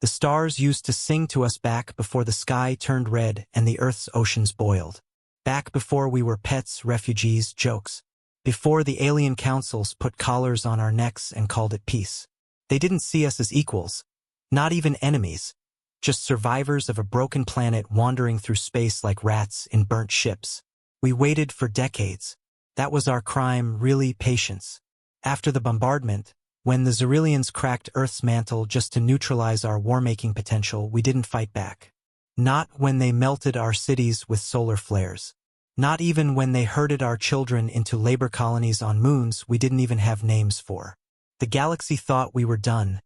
The stars used to sing to us back before the sky turned red and the Earth's oceans boiled. Back before we were pets, refugees, jokes. Before the alien councils put collars on our necks and called it peace. They didn't see us as equals, not even enemies, just survivors of a broken planet wandering through space like rats in burnt ships. We waited for decades. That was our crime, really, patience. After the bombardment, when the Xyrillians cracked Earth's mantle just to neutralize our war-making potential, we didn't fight back. Not when they melted our cities with solar flares. Not even when they herded our children into labor colonies on moons we didn't even have names for. The galaxy thought we were done.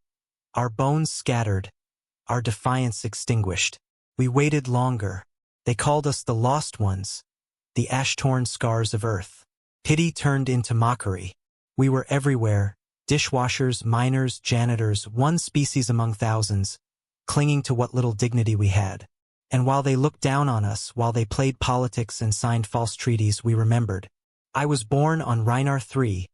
Our bones scattered. Our defiance extinguished. We waited longer. They called us the Lost Ones. The ash-torn scars of Earth. Pity turned into mockery. We were everywhere. Dishwashers, miners, janitors, one species among thousands, clinging to what little dignity we had. And while they looked down on us, while they played politics and signed false treaties, we remembered. I was born on Reinar 3,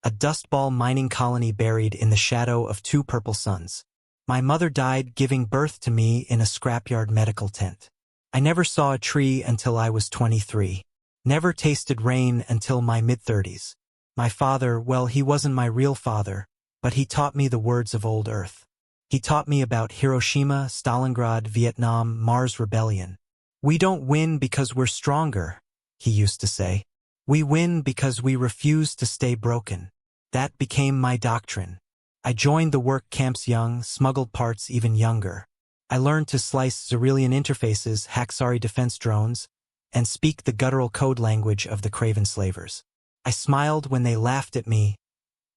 a dustball mining colony buried in the shadow of 2 purple suns. My mother died giving birth to me in a scrapyard medical tent. I never saw a tree until I was 23. Never tasted rain until my mid-30s. My father, well, he wasn't my real father, but he taught me the words of old Earth. He taught me about Hiroshima, Stalingrad, Vietnam, Mars Rebellion. We don't win because we're stronger, he used to say. We win because we refuse to stay broken. That became my doctrine. I joined the work camps young, smuggled parts even younger. I learned to slice Xyrillian interfaces, hack Sari defense drones, and speak the guttural code language of the craven slavers. I smiled when they laughed at me,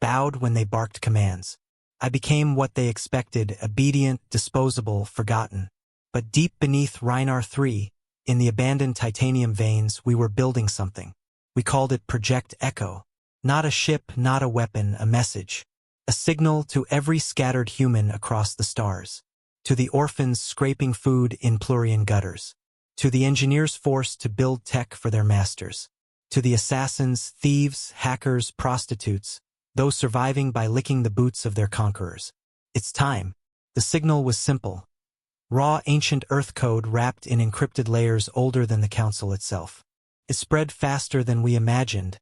bowed when they barked commands. I became what they expected, obedient, disposable, forgotten. But deep beneath Reinar 3, in the abandoned titanium veins, we were building something. We called it Project Echo. Not a ship, not a weapon, a message. A signal to every scattered human across the stars. To the orphans scraping food in Plurian gutters. To the engineers forced to build tech for their masters. To the assassins, thieves, hackers, prostitutes, those surviving by licking the boots of their conquerors. It's time. The signal was simple. Raw ancient Earth code wrapped in encrypted layers older than the Council itself. It spread faster than we imagined,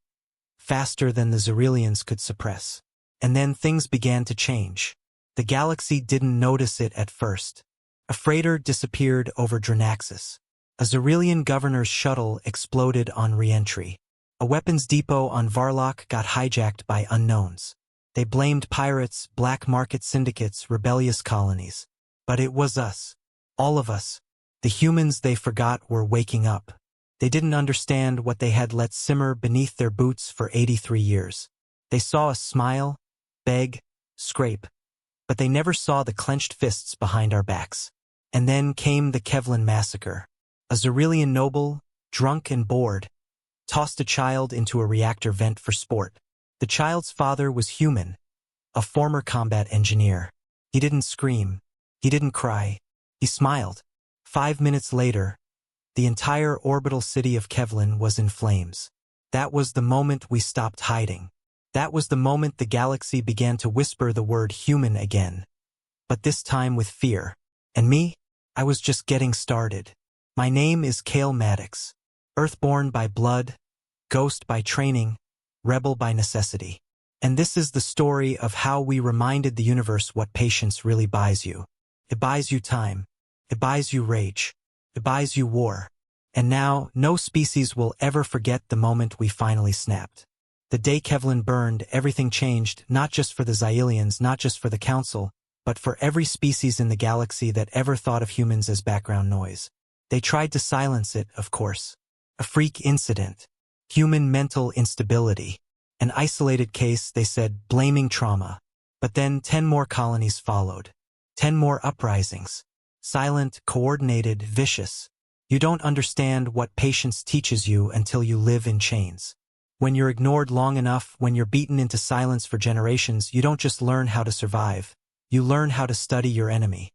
faster than the Xyrillians could suppress. And then things began to change. The galaxy didn't notice it at first. A freighter disappeared over Dranaxis. A Xyrillian governor's shuttle exploded on re-entry. A weapons depot on Varlock got hijacked by unknowns. They blamed pirates, black market syndicates, rebellious colonies. But it was us. All of us. The humans they forgot were waking up. They didn't understand what they had let simmer beneath their boots for 83 years. They saw us smile, beg, scrape. But they never saw the clenched fists behind our backs. And then came the Kevlin massacre. A Xyrillian noble, drunk and bored, tossed a child into a reactor vent for sport. The child's father was human, a former combat engineer. He didn't scream. He didn't cry. He smiled. 5 minutes later, the entire orbital city of Kevlin was in flames. That was the moment we stopped hiding. That was the moment the galaxy began to whisper the word human again. But this time with fear. And me? I was just getting started. My name is Kale Maddox. Earthborn by blood, ghost by training, rebel by necessity. And this is the story of how we reminded the universe what patience really buys you. It buys you time. It buys you rage. It buys you war. And now, no species will ever forget the moment we finally snapped. The day Kevlin burned, everything changed, not just for the Xyrillians, not just for the Council, but for every species in the galaxy that ever thought of humans as background noise. They tried to silence it, of course. A freak incident. Human mental instability. An isolated case, they said, blaming trauma. But then 10 more colonies followed. 10 more uprisings. Silent, coordinated, vicious. You don't understand what patience teaches you until you live in chains. When you're ignored long enough, when you're beaten into silence for generations, you don't just learn how to survive. You learn how to study your enemy.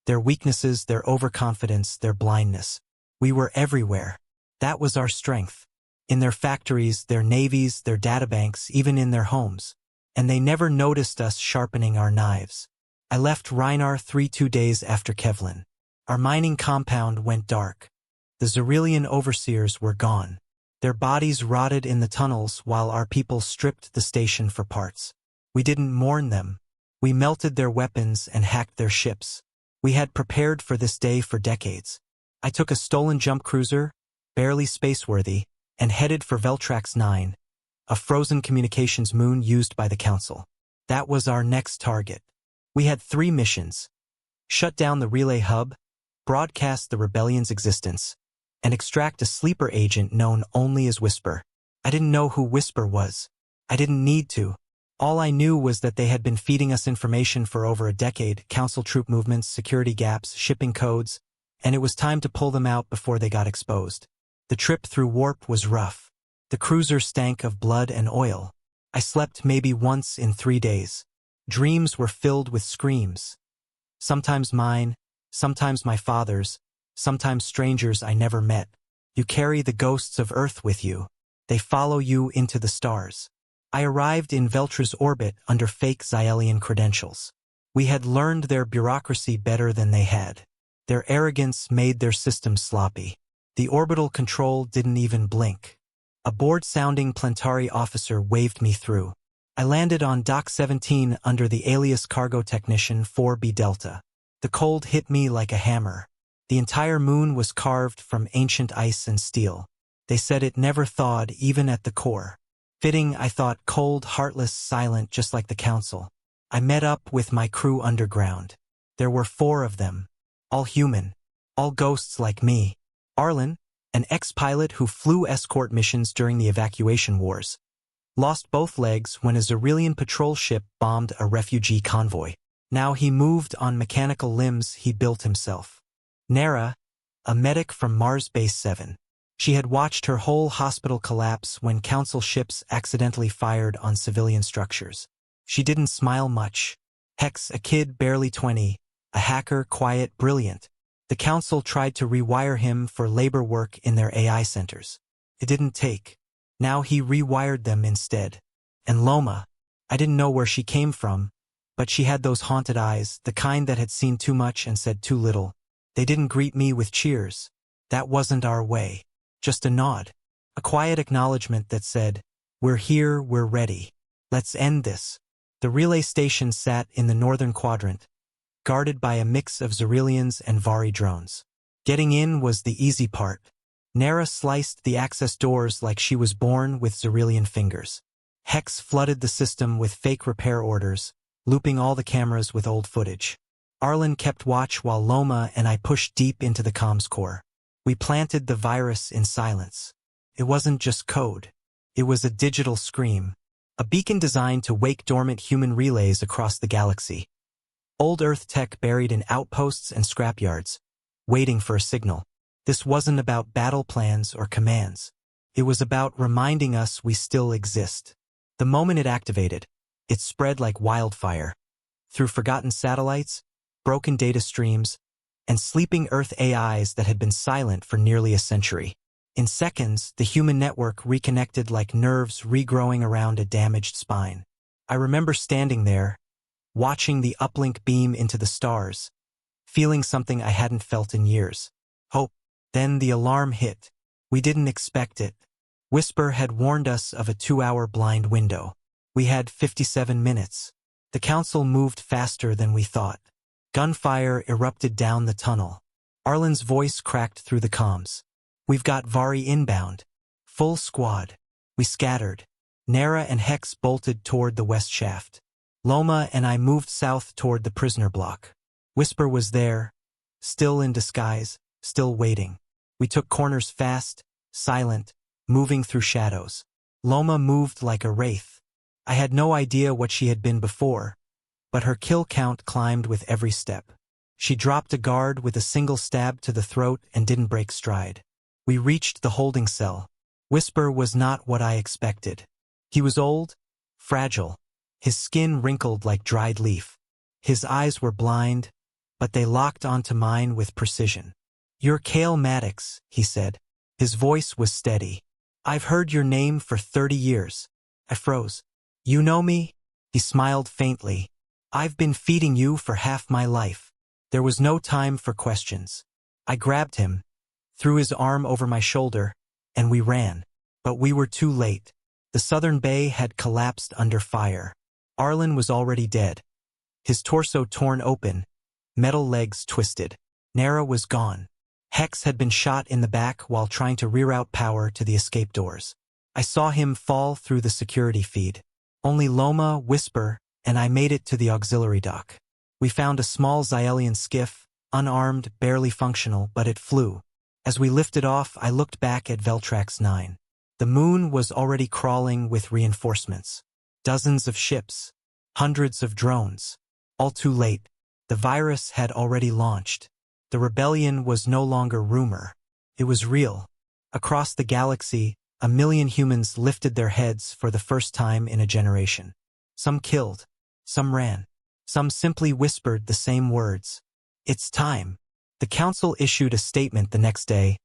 Their weaknesses, their overconfidence, their blindness. We were everywhere. That was our strength. In their factories, their navies, their databanks, even in their homes. And they never noticed us sharpening our knives. I left Reinar 2 days after Kevlin. Our mining compound went dark. The Xerillian overseers were gone. Their bodies rotted in the tunnels while our people stripped the station for parts. We didn't mourn them. We melted their weapons and hacked their ships. We had prepared for this day for decades. I took a stolen jump cruiser, barely spaceworthy, and headed for Veltrax 9, a frozen communications moon used by the Council. That was our next target. We had 3 missions: shut down the relay hub, broadcast the rebellion's existence, and extract a sleeper agent known only as Whisper. I didn't know who Whisper was. I didn't need to. All I knew was that they had been feeding us information for over a decade: Council troop movements, security gaps, shipping codes, and it was time to pull them out before they got exposed. The trip through warp was rough. The cruiser stank of blood and oil. I slept maybe once in 3 days. Dreams were filled with screams. Sometimes mine, sometimes my father's, sometimes strangers I never met. You carry the ghosts of Earth with you. They follow you into the stars. I arrived in Veltra's orbit under fake Xyelian credentials. We had learned their bureaucracy better than they had. Their arrogance made their systems sloppy. The orbital control didn't even blink. A bored-sounding Plantari officer waved me through. I landed on Dock 17 under the alias Cargo Technician 4B Delta. The cold hit me like a hammer. The entire moon was carved from ancient ice and steel. They said it never thawed even at the core. Fitting, I thought, cold, heartless, silent, just like the Council. I met up with my crew underground. There were 4 of them. All human. All ghosts like me. Arlen, an ex-pilot who flew escort missions during the evacuation wars, lost both legs when a Xerillian patrol ship bombed a refugee convoy. Now he moved on mechanical limbs he built himself. Nara, a medic from Mars Base 7. She had watched her whole hospital collapse when Council ships accidentally fired on civilian structures. She didn't smile much. Hex, a kid barely 20, a hacker, quiet, brilliant. The Council tried to rewire him for labor work in their AI centers. It didn't take. Now he rewired them instead. And Loma, I didn't know where she came from, but she had those haunted eyes, the kind that had seen too much and said too little. They didn't greet me with cheers. That wasn't our way. Just a nod. A quiet acknowledgement that said, "We're here, we're ready. Let's end this." The relay station sat in the northern quadrant, guarded by a mix of Xerillians and Vari drones. Getting in was the easy part. Nara sliced the access doors like she was born with Xerillian fingers. Hex flooded the system with fake repair orders, looping all the cameras with old footage. Arlen kept watch while Loma and I pushed deep into the comms core. We planted the virus in silence. It wasn't just code. It was a digital scream. A beacon designed to wake dormant human relays across the galaxy. Old Earth tech buried in outposts and scrapyards, waiting for a signal. This wasn't about battle plans or commands. It was about reminding us we still exist. The moment it activated, it spread like wildfire. Through forgotten satellites, broken data streams, and sleeping Earth AIs that had been silent for nearly a century. In seconds, the human network reconnected like nerves regrowing around a damaged spine. I remember standing there, watching the uplink beam into the stars, feeling something I hadn't felt in years. Hope. Then the alarm hit. We didn't expect it. Whisper had warned us of a 2-hour blind window. We had 57 minutes. The Council moved faster than we thought. Gunfire erupted down the tunnel. Arlen's voice cracked through the comms. "We've got Vari inbound. Full squad." We scattered. Nara and Hex bolted toward the west shaft. Loma and I moved south toward the prisoner block. Whisper was there, still in disguise, still waiting. We took corners fast, silent, moving through shadows. Loma moved like a wraith. I had no idea what she had been before, but her kill count climbed with every step. She dropped a guard with a single stab to the throat and didn't break stride. We reached the holding cell. Whisper was not what I expected. He was old, fragile, his skin wrinkled like dried leaf. His eyes were blind, but they locked onto mine with precision. "You're Cale Maddox," he said. His voice was steady. "I've heard your name for 30 years. I froze. "You know me?" He smiled faintly. I've been feeding you for half my life. There was no time for questions. I grabbed him, threw his arm over my shoulder, and we ran. But we were too late. The southern bay had collapsed under fire. Arlen was already dead. His torso torn open, metal legs twisted. Nara was gone. Hex had been shot in the back while trying to reroute power to the escape doors. I saw him fall through the security feed. Only Loma, Whisper, and I made it to the auxiliary dock. We found a small Xyelian skiff, unarmed, barely functional, but it flew. As we lifted off, I looked back at Veltrax 9. The moon was already crawling with reinforcements. Dozens of ships, hundreds of drones. All too late. The virus had already launched. The rebellion was no longer rumor. It was real. Across the galaxy, 1 million humans lifted their heads for the first time in a generation. Some killed. Some ran. Some simply whispered the same words. It's time. The council issued a statement the next day.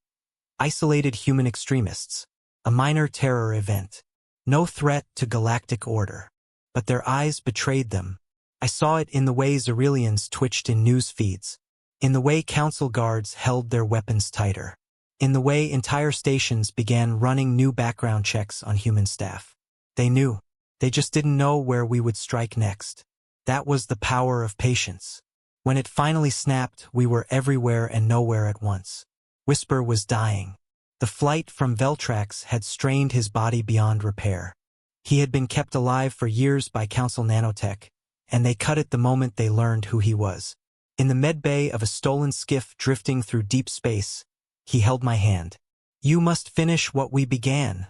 Isolated human extremists. A minor terror event. No threat to galactic order. But their eyes betrayed them. I saw it in the way Xerilians twitched in news feeds. In the way council guards held their weapons tighter. In the way entire stations began running new background checks on human staff. They knew. They just didn't know where we would strike next. That was the power of patience. When it finally snapped, we were everywhere and nowhere at once. Whisper was dying. The flight from Veltrax had strained his body beyond repair. He had been kept alive for years by Council Nanotech, and they cut it the moment they learned who he was. In the medbay of a stolen skiff drifting through deep space, he held my hand. You must finish what we began,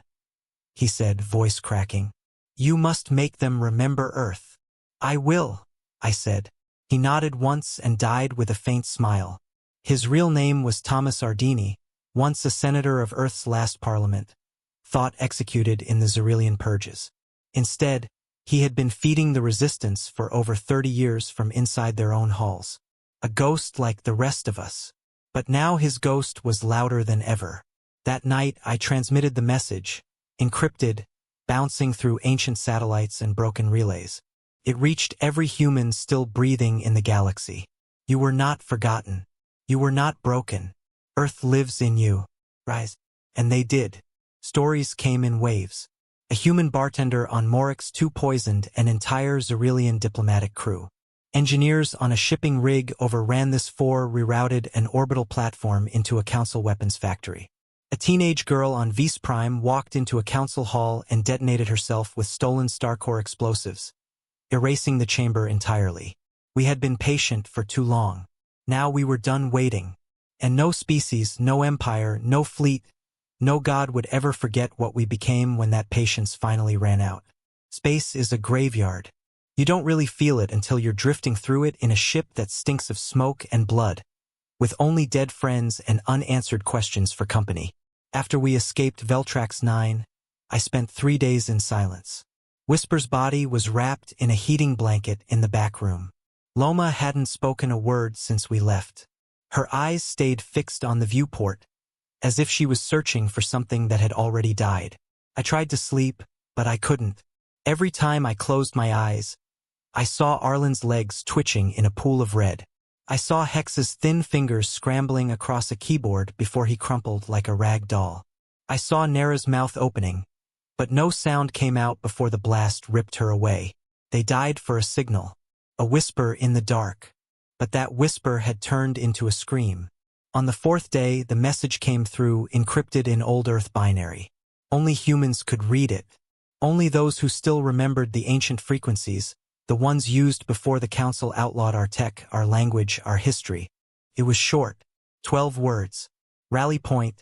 he said, voice cracking. You must make them remember Earth. I will, I said. He nodded once and died with a faint smile. His real name was Thomas Ardini, once a senator of Earth's last parliament, thought executed in the Xerilian purges. Instead, he had been feeding the resistance for over 30 years from inside their own halls. A ghost like the rest of us. But now his ghost was louder than ever. That night I transmitted the message, encrypted, bouncing through ancient satellites and broken relays. It reached every human still breathing in the galaxy. You were not forgotten. You were not broken. Earth lives in you. Rise. And they did. Stories came in waves. A human bartender on Morix 2 poisoned an entire Xerilian diplomatic crew. Engineers on a shipping rig overran this 4 rerouted an orbital platform into a council weapons factory. A teenage girl on Vis Prime walked into a council hall and detonated herself with stolen Starcore explosives, erasing the chamber entirely. We had been patient for too long. Now we were done waiting. And no species, no empire, no fleet, no god would ever forget what we became when that patience finally ran out. Space is a graveyard. You don't really feel it until you're drifting through it in a ship that stinks of smoke and blood, with only dead friends and unanswered questions for company. After we escaped Veltrax 9, I spent 3 days in silence. Whisper's body was wrapped in a heating blanket in the back room. Loma hadn't spoken a word since we left. Her eyes stayed fixed on the viewport, as if she was searching for something that had already died. I tried to sleep, but I couldn't. Every time I closed my eyes, I saw Arlen's legs twitching in a pool of red. I saw Hex's thin fingers scrambling across a keyboard before he crumpled like a rag doll. I saw Nara's mouth opening, but no sound came out before the blast ripped her away. They died for a signal, a whisper in the dark. But that whisper had turned into a scream. On the 4th day, the message came through, encrypted in Old Earth binary. Only humans could read it. Only those who still remembered the ancient frequencies, the ones used before the council outlawed our tech, our language, our history. It was short. 12 words. Rally point.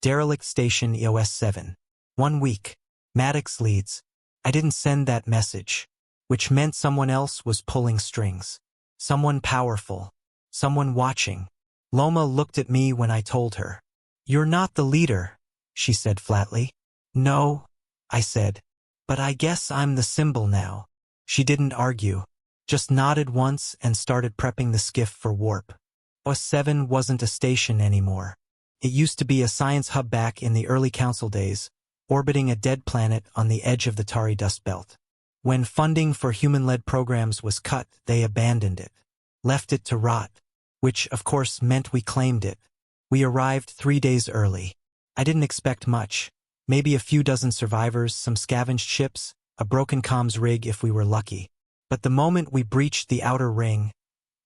Derelict station EOS 7. 1 week. Maddox leads. I didn't send that message, which meant someone else was pulling strings. Someone powerful. Someone watching. Loma looked at me when I told her. You're not the leader, she said flatly. No, I said. But I guess I'm the symbol now. She didn't argue, just nodded once and started prepping the skiff for warp. EOS 7 wasn't a station anymore. It used to be a science hub back in the early council days, orbiting a dead planet on the edge of the Tari dust belt. When funding for human-led programs was cut, they abandoned it. Left it to rot, which of course meant we claimed it. We arrived 3 days early. I didn't expect much. Maybe a few dozen survivors, some scavenged ships, a broken comms rig if we were lucky. But the moment we breached the outer ring,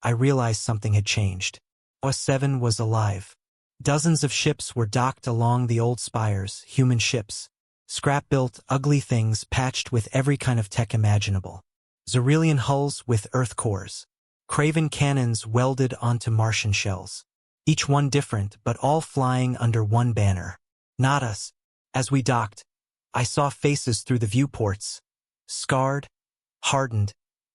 I realized something had changed. HFY was alive. Dozens of ships were docked along the old spires, human ships. Scrap-built, ugly things patched with every kind of tech imaginable. Xerilian hulls with Earth cores. Craven cannons welded onto Martian shells. Each one different, but all flying under one banner. Not us. As we docked, I saw faces through the viewports. Scarred, hardened,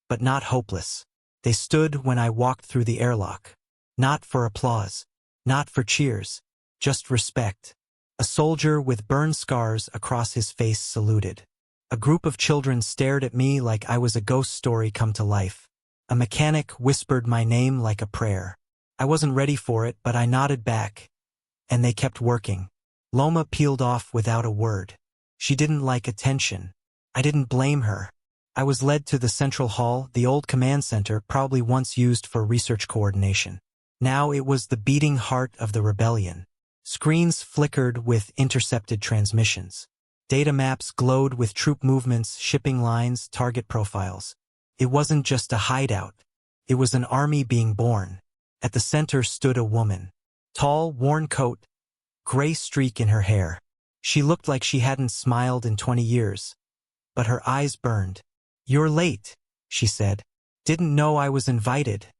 but not hopeless. They stood when I walked through the airlock. Not for applause. Not for cheers. Just respect. A soldier with burn scars across his face saluted. A group of children stared at me like I was a ghost story come to life. A mechanic whispered my name like a prayer. I wasn't ready for it, but I nodded back. And they kept working. Loma peeled off without a word. She didn't like attention. I didn't blame her. I was led to the central hall, the old command center probably once used for research coordination. Now it was the beating heart of the rebellion. Screens flickered with intercepted transmissions. Data maps glowed with troop movements, shipping lines, target profiles. It wasn't just a hideout. It was an army being born. At the center stood a woman. Tall, worn coat, gray streak in her hair. She looked like she hadn't smiled in 20 years. But her eyes burned. "You're late," she said. "Didn't know I was invited,"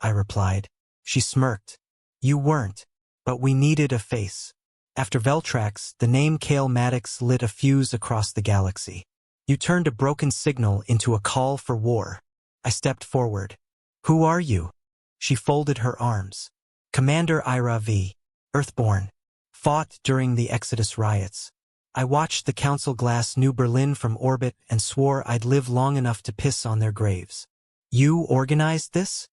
I replied. She smirked. "You weren't. But we needed a face." After Veltrax, the name Kale Maddox lit a fuse across the galaxy. You turned a broken signal into a call for war. I stepped forward. "Who are you?" She folded her arms. "Commander Ira V. Earthborn. Fought during the Exodus riots. I watched the Council glass New Berlin from orbit and swore I'd live long enough to piss on their graves." "You organized this?"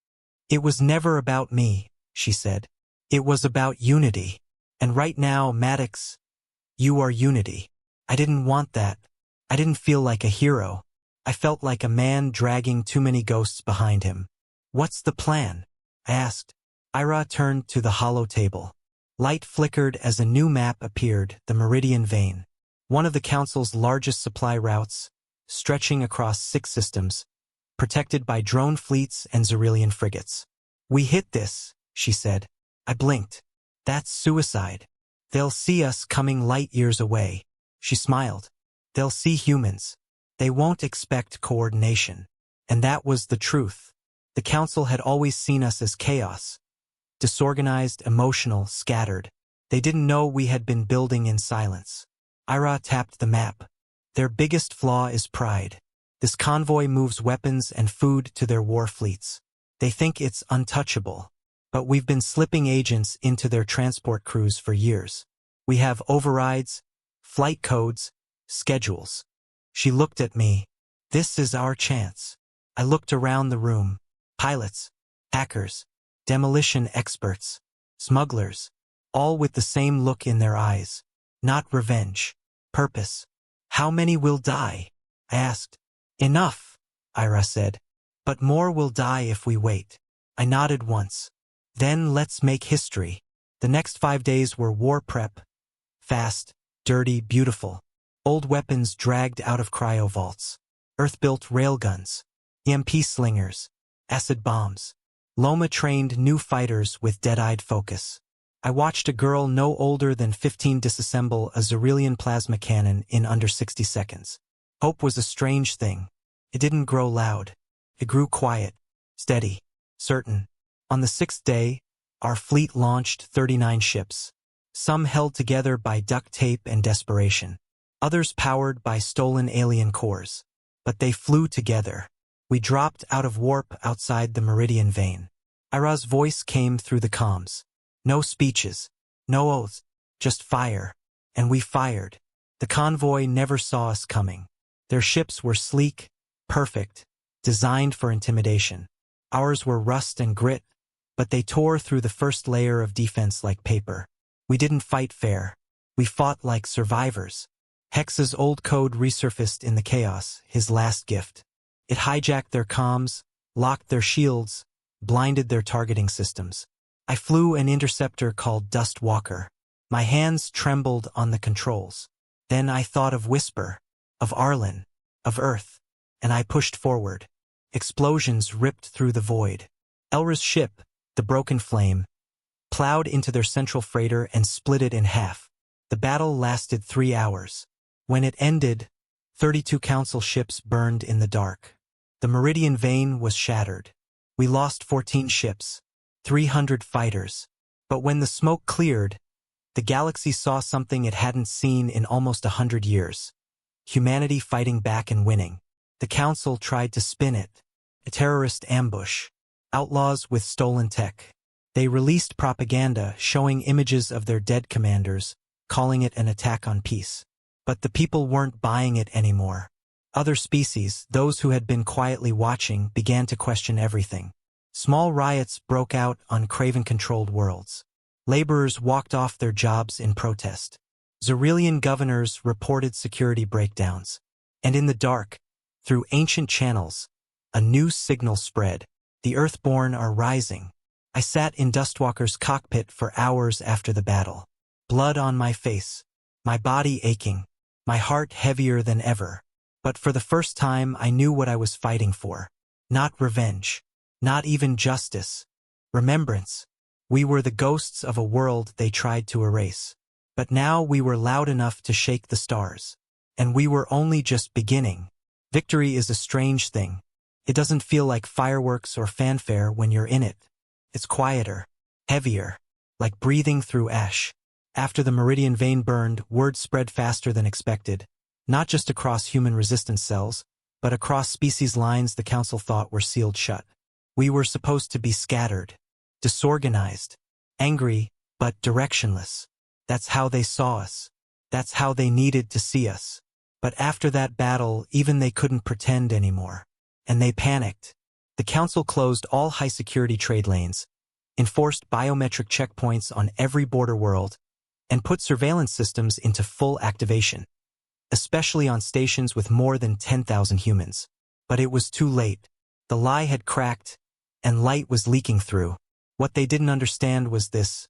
"It was never about me," she said. "It was about unity. And right now, Maddox, you are unity." I didn't want that. I didn't feel like a hero. I felt like a man dragging too many ghosts behind him. "What's the plan?" I asked. Ira turned to the hollow table. Light flickered as a new map appeared, the Meridian Vein. One of the Council's largest supply routes, stretching across 6 systems, protected by drone fleets and Xerilian frigates. "We hit this," she said. I blinked. "That's suicide. They'll see us coming light years away." She smiled. "They'll see humans. They won't expect coordination." And that was the truth. The Council had always seen us as chaos. Disorganized, emotional, scattered. They didn't know we had been building in silence. Ira tapped the map. "Their biggest flaw is pride. This convoy moves weapons and food to their war fleets. They think it's untouchable. But we've been slipping agents into their transport crews for years. We have overrides, flight codes, schedules." She looked at me. "This is our chance." I looked around the room. Pilots, hackers, demolition experts, smugglers, all with the same look in their eyes. Not revenge. Purpose. "How many will die?" I asked. "Enough," Ira said. "But more will die if we wait." I nodded once. "Then let's make history." The next 5 days were war prep. Fast, dirty, beautiful. Old weapons dragged out of cryo vaults. Earth-built railguns. EMP slingers. Acid bombs. Loma trained new fighters with dead-eyed focus. I watched a girl no older than 15 disassemble a Xerilian plasma cannon in under 60 seconds. Hope was a strange thing. It didn't grow loud. It grew quiet, steady, certain. On the 6th day, our fleet launched 39 ships. Some held together by duct tape and desperation. Others powered by stolen alien cores. But they flew together. We dropped out of warp outside the Meridian Vein. Ira's voice came through the comms. No speeches, no oaths, just fire. And we fired. The convoy never saw us coming. Their ships were sleek, perfect, designed for intimidation. Ours were rust and grit, but they tore through the first layer of defense like paper. We didn't fight fair. We fought like survivors. Hex's old code resurfaced in the chaos, his last gift. It hijacked their comms, locked their shields, blinded their targeting systems. I flew an interceptor called Dust Walker. My hands trembled on the controls. Then I thought of Whisper, of Arlen, of Earth, and I pushed forward. Explosions ripped through the void. Elra's ship, the Broken Flame, plowed into their central freighter and split it in half. The battle lasted 3 hours. When it ended, 32 Council ships burned in the dark. The Meridian Vein was shattered. We lost 14 ships, 300 fighters. But when the smoke cleared, the galaxy saw something it hadn't seen in almost 100 years. Humanity fighting back and winning. The Council tried to spin it. A terrorist ambush. Outlaws with stolen tech. They released propaganda showing images of their dead commanders, calling it an attack on peace. But the people weren't buying it anymore. Other species, those who had been quietly watching, began to question everything. Small riots broke out on Craven-controlled worlds. Laborers walked off their jobs in protest. Xerilian governors reported security breakdowns. And in the dark, through ancient channels, a new signal spread. The Earthborn are rising. I sat in Dustwalker's cockpit for hours after the battle. Blood on my face, my body aching, my heart heavier than ever. But for the first time I knew what I was fighting for. Not revenge. Not even justice. Remembrance. We were the ghosts of a world they tried to erase. But now we were loud enough to shake the stars. And we were only just beginning. Victory is a strange thing. It doesn't feel like fireworks or fanfare when you're in it. It's quieter, heavier, like breathing through ash. After the Meridian Vein burned, word spread faster than expected. Not just across human resistance cells, but across species lines the Council thought were sealed shut. We were supposed to be scattered, disorganized, angry, but directionless. That's how they saw us. That's how they needed to see us. But after that battle, even they couldn't pretend anymore. And they panicked. The Council closed all high-security trade lanes, enforced biometric checkpoints on every border world, and put surveillance systems into full activation, especially on stations with more than 10,000 humans. But it was too late. The lie had cracked, and light was leaking through. What they didn't understand was this.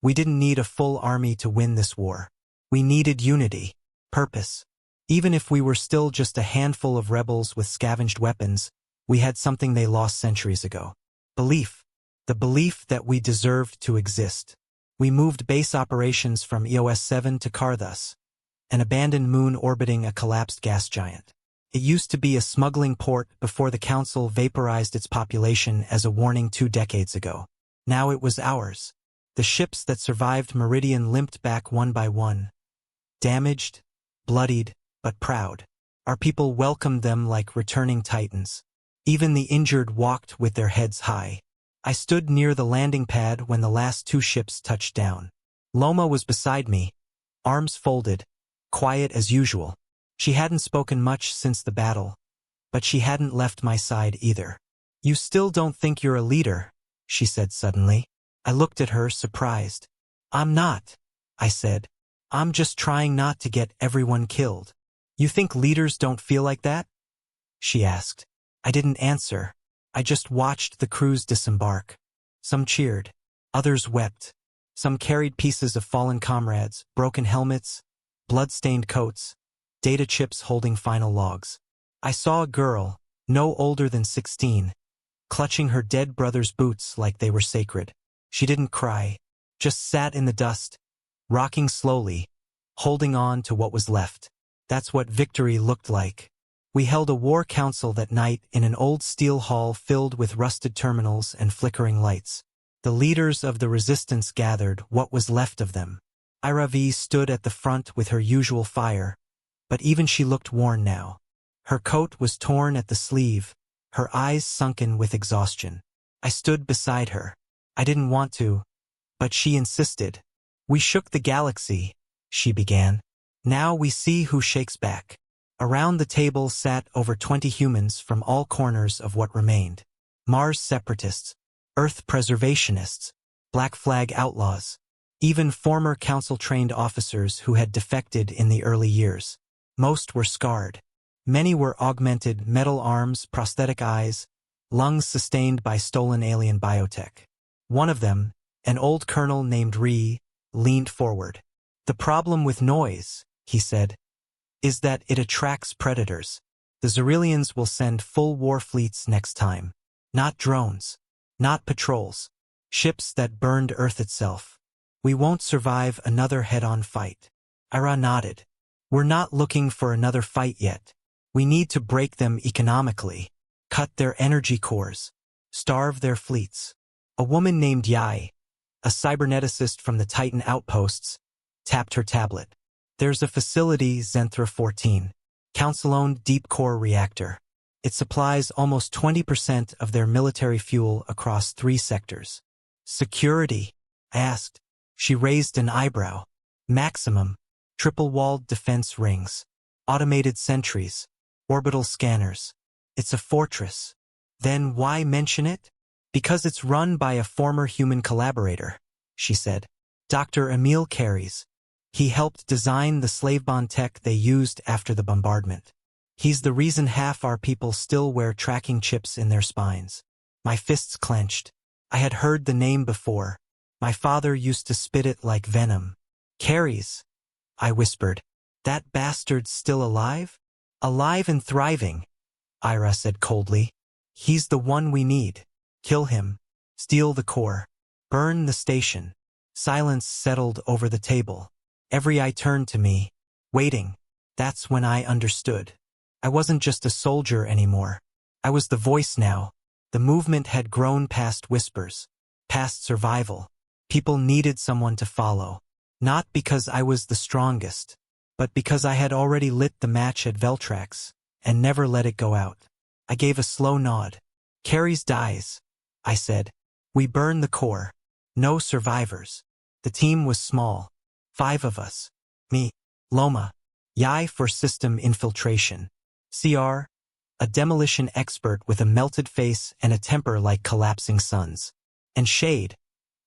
We didn't need a full army to win this war. We needed unity, purpose. Even if we were still just a handful of rebels with scavenged weapons, we had something they lost centuries ago. Belief. The belief that we deserved to exist. We moved base operations from EOS 7 to Karthus, an abandoned moon orbiting a collapsed gas giant. It used to be a smuggling port before the Council vaporized its population as a warning 2 decades ago. Now it was ours. The ships that survived Meridian limped back one by one. Damaged, bloodied, but proud. Our people welcomed them like returning titans. Even the injured walked with their heads high. I stood near the landing pad when the last 2 ships touched down. Loma was beside me, arms folded, quiet as usual. She hadn't spoken much since the battle, but she hadn't left my side either. "You still don't think you're a leader," she said suddenly. I looked at her, surprised. "I'm not," I said. "I'm just trying not to get everyone killed." "You think leaders don't feel like that?" she asked. I didn't answer. I just watched the crews disembark. Some cheered. Others wept. Some carried pieces of fallen comrades, broken helmets, blood-stained coats, data chips holding final logs. I saw a girl, no older than 16, clutching her dead brother's boots like they were sacred. She didn't cry, just sat in the dust, rocking slowly, holding on to what was left. That's what victory looked like. We held a war council that night in an old steel hall filled with rusted terminals and flickering lights. The leaders of the resistance gathered, what was left of them. Ira V stood at the front with her usual fire, but even she looked worn now. Her coat was torn at the sleeve, her eyes sunken with exhaustion. I stood beside her. I didn't want to, but she insisted. "We shook the galaxy," she began. "Now we see who shakes back." Around the table sat over 20 humans from all corners of what remained. Mars separatists, Earth preservationists, Black Flag outlaws, Even former council-trained officers who had defected in the early years. Most were scarred. Many were augmented metal arms, prosthetic eyes, lungs sustained by stolen alien biotech. One of them, an old colonel named Ree, leaned forward. "The problem with noise," he said, "is that it attracts predators. The Xerilians will send full war fleets next time. Not drones. Not patrols. Ships that burned Earth itself. We won't survive another head-on fight." Ira nodded. "We're not looking for another fight yet. We need to break them economically. Cut their energy cores. Starve their fleets." A woman named Yai, a cyberneticist from the Titan outposts, tapped her tablet. "There's a facility, Zenthra 14. Council-owned deep-core reactor. It supplies almost 20% of their military fuel across 3 sectors." "Security?" I asked. She raised an eyebrow. "Maximum. Triple-walled defense rings. Automated sentries. Orbital scanners. It's a fortress." "Then why mention it?" "Because it's run by a former human collaborator," she said. "Dr. Emil Carries. He helped design the slavebond tech they used after the bombardment. He's the reason half our people still wear tracking chips in their spines." My fists clenched. I had heard the name before. My father used to spit it like venom. "Carries," I whispered. "That bastard's still alive?" "Alive and thriving," Ira said coldly. "He's the one we need. Kill him. Steal the core. Burn the station." Silence settled over the table. Every eye turned to me, waiting. That's when I understood. I wasn't just a soldier anymore. I was the voice now. The movement had grown past whispers, past survival. People needed someone to follow. Not because I was the strongest, but because I had already lit the match at Veltrax and never let it go out. I gave a slow nod. "Carries dies," I said. "We burn the core. No survivors." The team was small. 5 of us. Me, Loma, Yai for system infiltration, CR, a demolition expert with a melted face and a temper like collapsing suns, and Shade,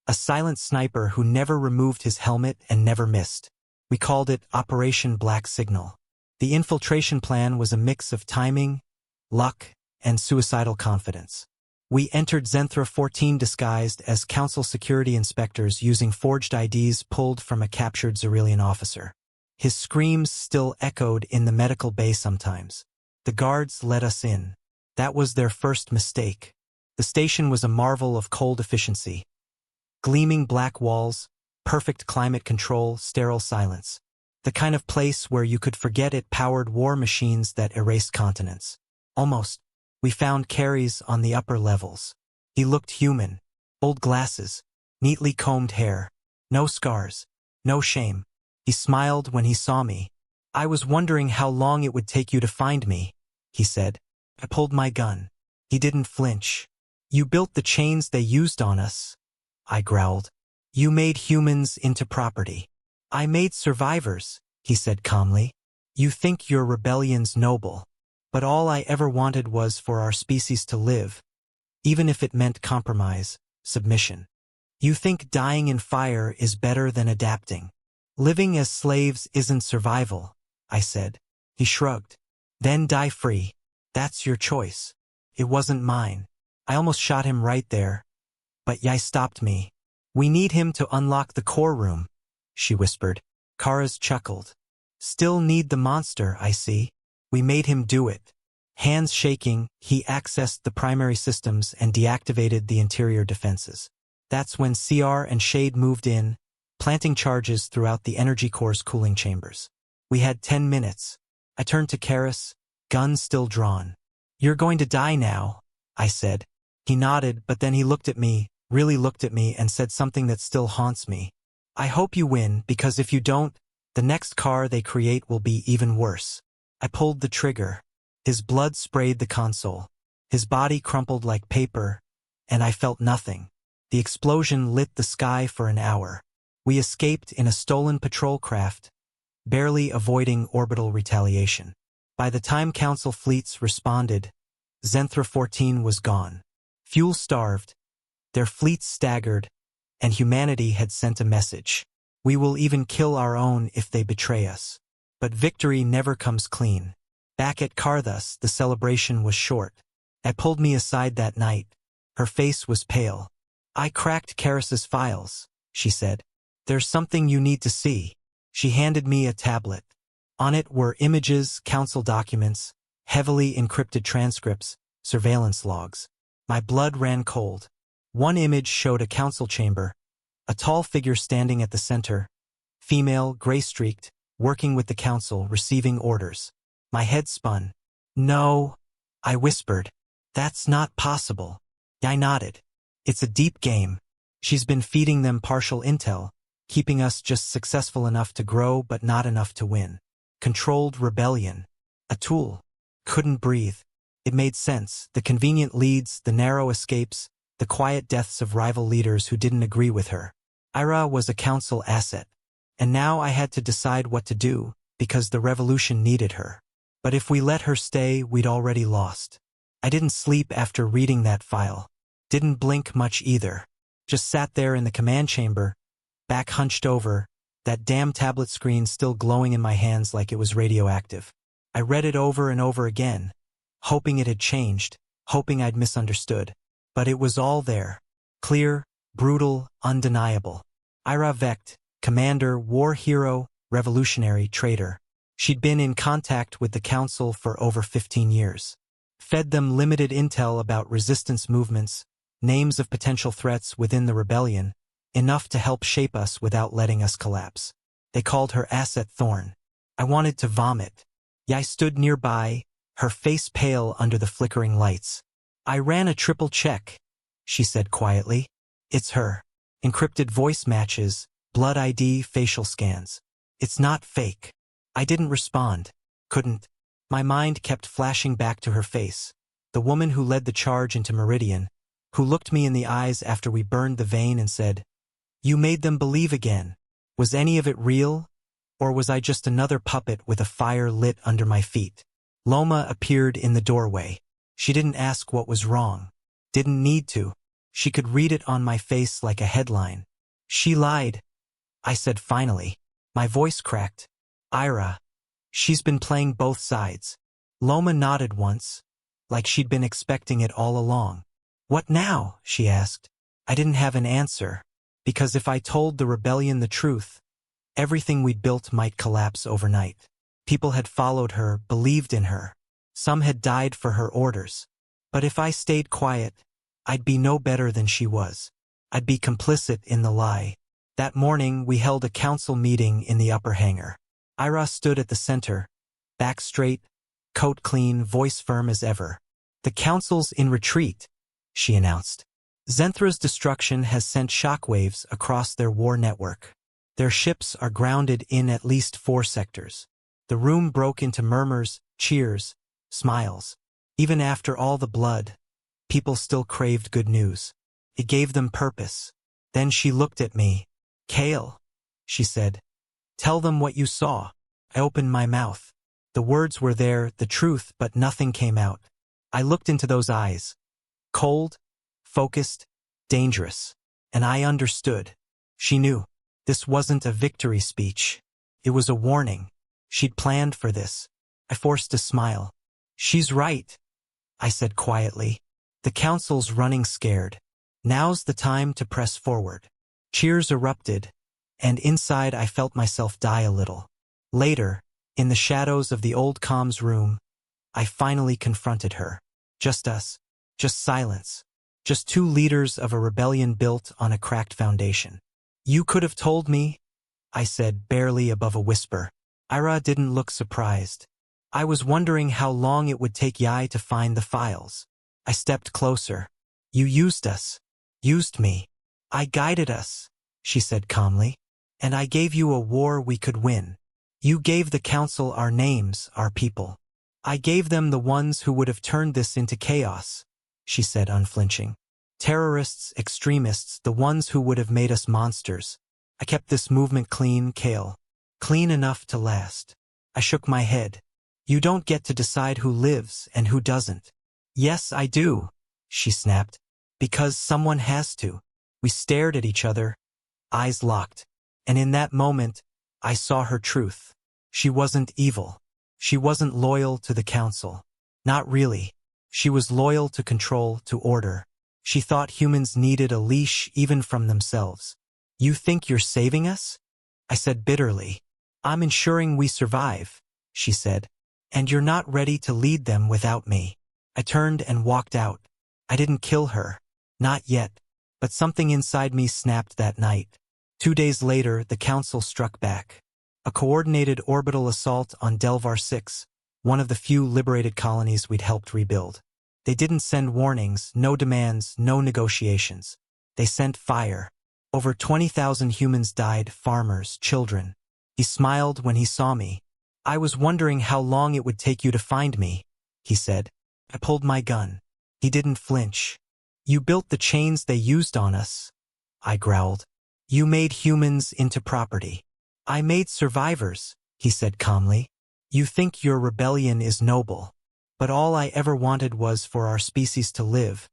a silent sniper who never removed his helmet and never missed. We called it Operation Black Signal. The infiltration plan was a mix of timing, luck, and suicidal confidence. We entered Zenthra 14 disguised as council security inspectors using forged IDs pulled from a captured Xerilian officer. His screams still echoed in the medical bay sometimes. The guards let us in. That was their first mistake. The station was a marvel of cold efficiency. Gleaming black walls, perfect climate control, sterile silence. The kind of place where you could forget it powered war machines that erased continents. Almost. We found Carries on the upper levels. He looked human. Old glasses, neatly combed hair. No scars. No shame. He smiled when he saw me. "I was wondering how long it would take you to find me," he said. I pulled my gun. He didn't flinch. "You built the chains they used on us," I growled. "You made humans into property." "I made survivors," he said calmly. "You think your rebellion's noble. But all I ever wanted was for our species to live, even if it meant compromise, submission. You think dying in fire is better than adapting. Living as slaves isn't survival," I said. He shrugged. "Then die free. That's your choice." It wasn't mine. I almost shot him right there. But Yai stopped me. "We need him to unlock the core room," she whispered. Kara's chuckled. "Still need the monster, I see. We made him do it." Hands shaking, he accessed the primary systems and deactivated the interior defenses. That's when CR and Shade moved in, planting charges throughout the energy core's cooling chambers. We had 10 minutes. I turned to Karis, gun still drawn. "You're going to die now," I said. He nodded, but then he looked at me, really looked at me, and said something that still haunts me. "I hope you win, because if you don't, the next car they create will be even worse." I pulled the trigger. His blood sprayed the console. His body crumpled like paper, and I felt nothing. The explosion lit the sky for an hour. We escaped in a stolen patrol craft, barely avoiding orbital retaliation. By the time Council fleets responded, Zenthra 14 was gone. Fuel-starved, their fleets staggered, and humanity had sent a message. We will even kill our own if they betray us. But victory never comes clean. Back at Karthus, the celebration was short. I pulled me aside that night. Her face was pale. I cracked Karis's files, she said. There's something you need to see. She handed me a tablet. On it were images, council documents, heavily encrypted transcripts, surveillance logs. My blood ran cold. One image showed a council chamber, a tall figure standing at the center, female, gray-streaked, working with the council, receiving orders. My head spun. No, I whispered. That's not possible. I nodded. It's a deep game. She's been feeding them partial intel, keeping us just successful enough to grow but not enough to win. Controlled rebellion. A tool. Couldn't breathe. It made sense. The convenient leads, the narrow escapes, the quiet deaths of rival leaders who didn't agree with her. Ira was a council asset. And now I had to decide what to do, because the revolution needed her. But if we let her stay, we'd already lost. I didn't sleep after reading that file. Didn't blink much either. Just sat there in the command chamber, back hunched over, that damn tablet screen still glowing in my hands like it was radioactive. I read it over and over again, hoping it had changed, hoping I'd misunderstood. But it was all there. Clear, brutal, undeniable. Ira Vecht, commander, war hero, revolutionary, traitor. She'd been in contact with the council for over 15 years. Fed them limited intel about resistance movements, names of potential threats within the rebellion, enough to help shape us without letting us collapse. They called her Asset Thorn. I wanted to vomit. I stood nearby, her face pale under the flickering lights. I ran a triple check, she said quietly. It's her. Encrypted voice matches, blood ID, facial scans. It's not fake. I didn't respond. Couldn't. My mind kept flashing back to her face. The woman who led the charge into Meridian, who looked me in the eyes after we burned the vein and said, "You made them believe again." Was any of it real? Or was I just another puppet with a fire lit under my feet? Loma appeared in the doorway. She didn't ask what was wrong. Didn't need to. She could read it on my face like a headline. She lied, I said finally. My voice cracked. Ira. She's been playing both sides. Loma nodded once, like she'd been expecting it all along. What now? She asked. I didn't have an answer, because if I told the rebellion the truth, everything we'd built might collapse overnight. People had followed her, believed in her. Some had died for her orders. But if I stayed quiet, I'd be no better than she was. I'd be complicit in the lie. That morning, we held a council meeting in the upper hangar. Ira stood at the center, back straight, coat clean, voice firm as ever. The council's in retreat, she announced. Zenthra's destruction has sent shockwaves across their war network. Their ships are grounded in at least 4 sectors. The room broke into murmurs, cheers, smiles. Even after all the blood, people still craved good news. It gave them purpose. Then she looked at me. Kale, she said. Tell them what you saw. I opened my mouth. The words were there, the truth, but nothing came out. I looked into those eyes. Cold, focused, dangerous. And I understood. She knew. This wasn't a victory speech. It was a warning. She'd planned for this. I forced a smile. She's right, I said quietly. The council's running scared. Now's the time to press forward. Cheers erupted, and inside I felt myself die a little. Later, in the shadows of the old comms room, I finally confronted her. Just us. Just silence. Just 2 leaders of a rebellion built on a cracked foundation. You could have told me, I said, barely above a whisper. Ira didn't look surprised. I was wondering how long it would take Yai to find the files. I stepped closer. You used us. Used me. I guided us, she said calmly. And I gave you a war we could win. You gave the council our names, our people. I gave them the ones who would have turned this into chaos, she said unflinching. Terrorists, extremists, the ones who would have made us monsters. I kept this movement clean, Kale. Clean enough to last. I shook my head. You don't get to decide who lives and who doesn't. Yes, I do, she snapped. Because someone has to. We stared at each other, eyes locked. And in that moment, I saw her truth. She wasn't evil. She wasn't loyal to the council. Not really. She was loyal to control, to order. She thought humans needed a leash even from themselves. "You think you're saving us?" I said bitterly. "I'm ensuring we survive," she said. "And you're not ready to lead them without me." I turned and walked out. I didn't kill her. Not yet. But something inside me snapped that night. 2 days later, the council struck back. A coordinated orbital assault on Delvar 6, one of the few liberated colonies we'd helped rebuild. They didn't send warnings, no demands, no negotiations. They sent fire. Over 20,000 humans died, farmers, children. He smiled when he saw me. "I was wondering how long it would take you to find me," he said. I pulled my gun. He didn't flinch. "You built the chains they used on us," I growled. "You made humans into property." "I made survivors," he said calmly. "You think your rebellion is noble. But all I ever wanted was for our species to live,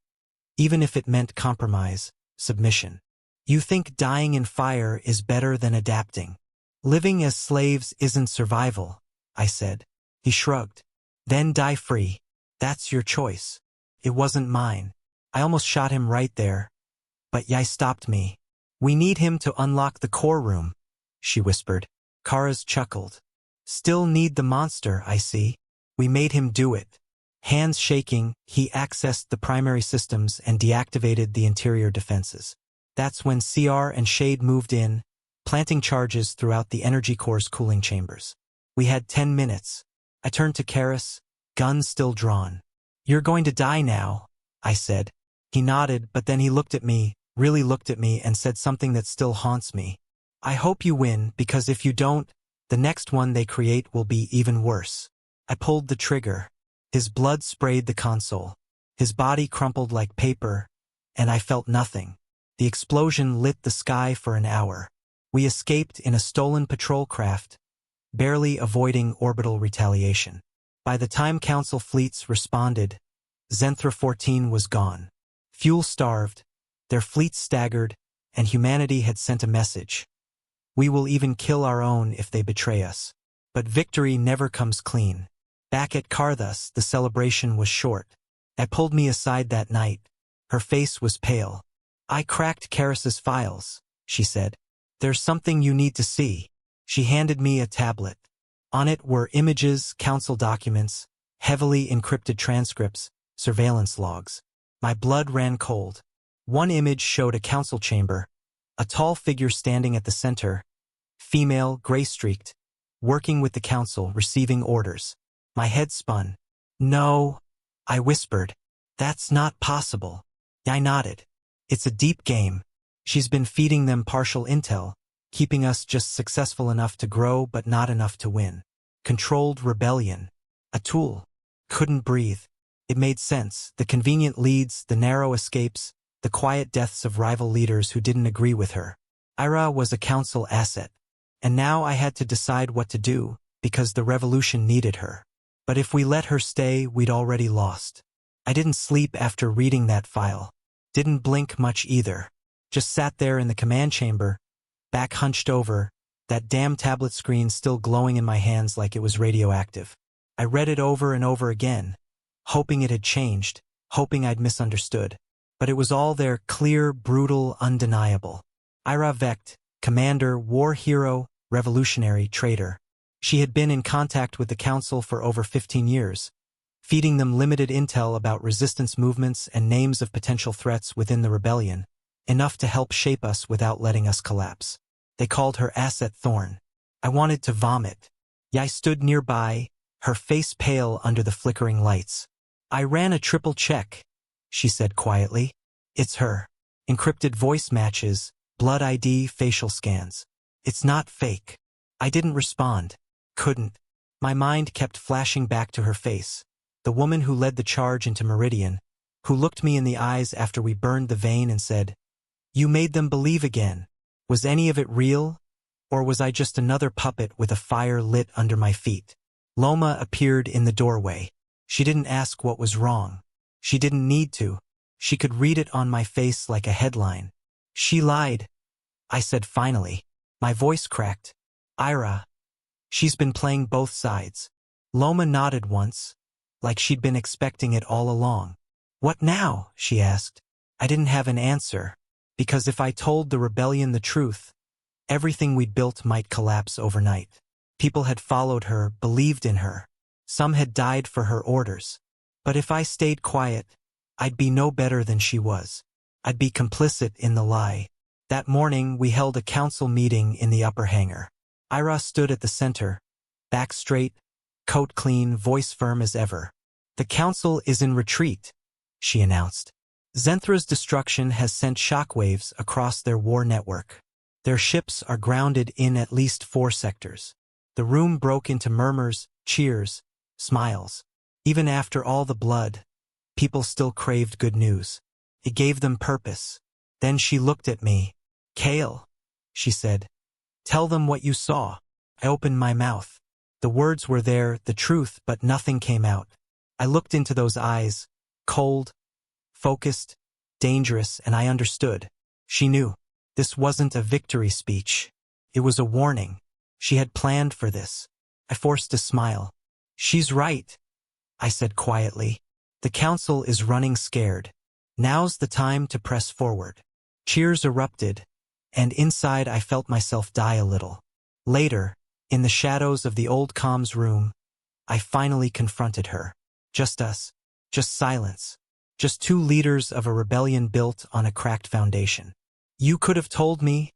even if it meant compromise, submission. You think dying in fire is better than adapting. Living as slaves isn't survival," I said. He shrugged. "Then die free. That's your choice." It wasn't mine. I almost shot him right there. But Yai stopped me. "We need him to unlock the core room," she whispered. Kara's chuckled. "Still need the monster, I see. We made him do it." Hands shaking, he accessed the primary systems and deactivated the interior defenses. That's when CR and Shade moved in, planting charges throughout the energy core's cooling chambers. We had 10 minutes. I turned to Karis, gun still drawn. "You're going to die now," I said. He nodded, but then he looked at me, really looked at me, and said something that still haunts me. "I hope you win, because if you don't, the next one they create will be even worse." I pulled the trigger. His blood sprayed the console. His body crumpled like paper, and I felt nothing. The explosion lit the sky for an hour. We escaped in a stolen patrol craft, barely avoiding orbital retaliation. By the time Council fleets responded, Zenthra 14 was gone. Fuel-starved, their fleets staggered, and humanity had sent a message. We will even kill our own if they betray us. But victory never comes clean. Back at Karthus, the celebration was short. I pulled me aside that night. Her face was pale. "I cracked Karis's files," she said. "There's something you need to see." She handed me a tablet. On it were images, council documents, heavily encrypted transcripts, surveillance logs. My blood ran cold. One image showed a council chamber, a tall figure standing at the center, female, gray-streaked, working with the council, receiving orders. My head spun. "No," I whispered. "That's not possible." I nodded. "It's a deep game. She's been feeding them partial intel, keeping us just successful enough to grow but not enough to win. Controlled rebellion. A tool. Couldn't breathe. It made sense. The convenient leads, the narrow escapes, the quiet deaths of rival leaders who didn't agree with her. Ira was a council asset. And now I had to decide what to do, because the revolution needed her. But if we let her stay, we'd already lost. I didn't sleep after reading that file. Didn't blink much either. Just sat there in the command chamber, back hunched over, that damn tablet screen still glowing in my hands like it was radioactive. I read it over and over again, hoping it had changed, hoping I'd misunderstood. But it was all there, clear, brutal, undeniable. Ira Vecht, commander, war hero, revolutionary, traitor. She had been in contact with the council for over 15 years, feeding them limited intel about resistance movements and names of potential threats within the rebellion, enough to help shape us without letting us collapse. They called her Asset Thorn. I wanted to vomit. Yai stood nearby, her face pale under the flickering lights. "I ran a triple check," she said quietly. "It's her. Encrypted voice matches, blood ID, facial scans. It's not fake." I didn't respond. Couldn't. My mind kept flashing back to her face. The woman who led the charge into Meridian, who looked me in the eyes after we burned the vein and said, "You made them believe again." Was any of it real? Or was I just another puppet with a fire lit under my feet? Loma appeared in the doorway. She didn't ask what was wrong. She didn't need to. She could read it on my face like a headline. "She lied," I said finally. My voice cracked. Ira. She's been playing both sides. Loma nodded once, like she'd been expecting it all along. What now? She asked. I didn't have an answer, because if I told the rebellion the truth, everything we'd built might collapse overnight. People had followed her, believed in her. Some had died for her orders. But if I stayed quiet, I'd be no better than she was. I'd be complicit in the lie. That morning, we held a council meeting in the upper hangar. Ira stood at the center, back straight, coat clean, voice firm as ever. The council is in retreat, she announced. Zenthra's destruction has sent shockwaves across their war network. Their ships are grounded in at least 4 sectors. The room broke into murmurs, cheers, smiles. Even after all the blood, people still craved good news. It gave them purpose. Then she looked at me. Kale, she said. Tell them what you saw. I opened my mouth. The words were there, the truth, but nothing came out. I looked into those eyes, cold, focused, dangerous, and I understood. She knew. This wasn't a victory speech. It was a warning. She had planned for this. I forced a smile. She's right, I said quietly. The council is running scared. Now's the time to press forward. Cheers erupted, and inside I felt myself die a little. Later, in the shadows of the old comms room, I finally confronted her. Just us. Just silence. Just 2 leaders of a rebellion built on a cracked foundation. You could have told me,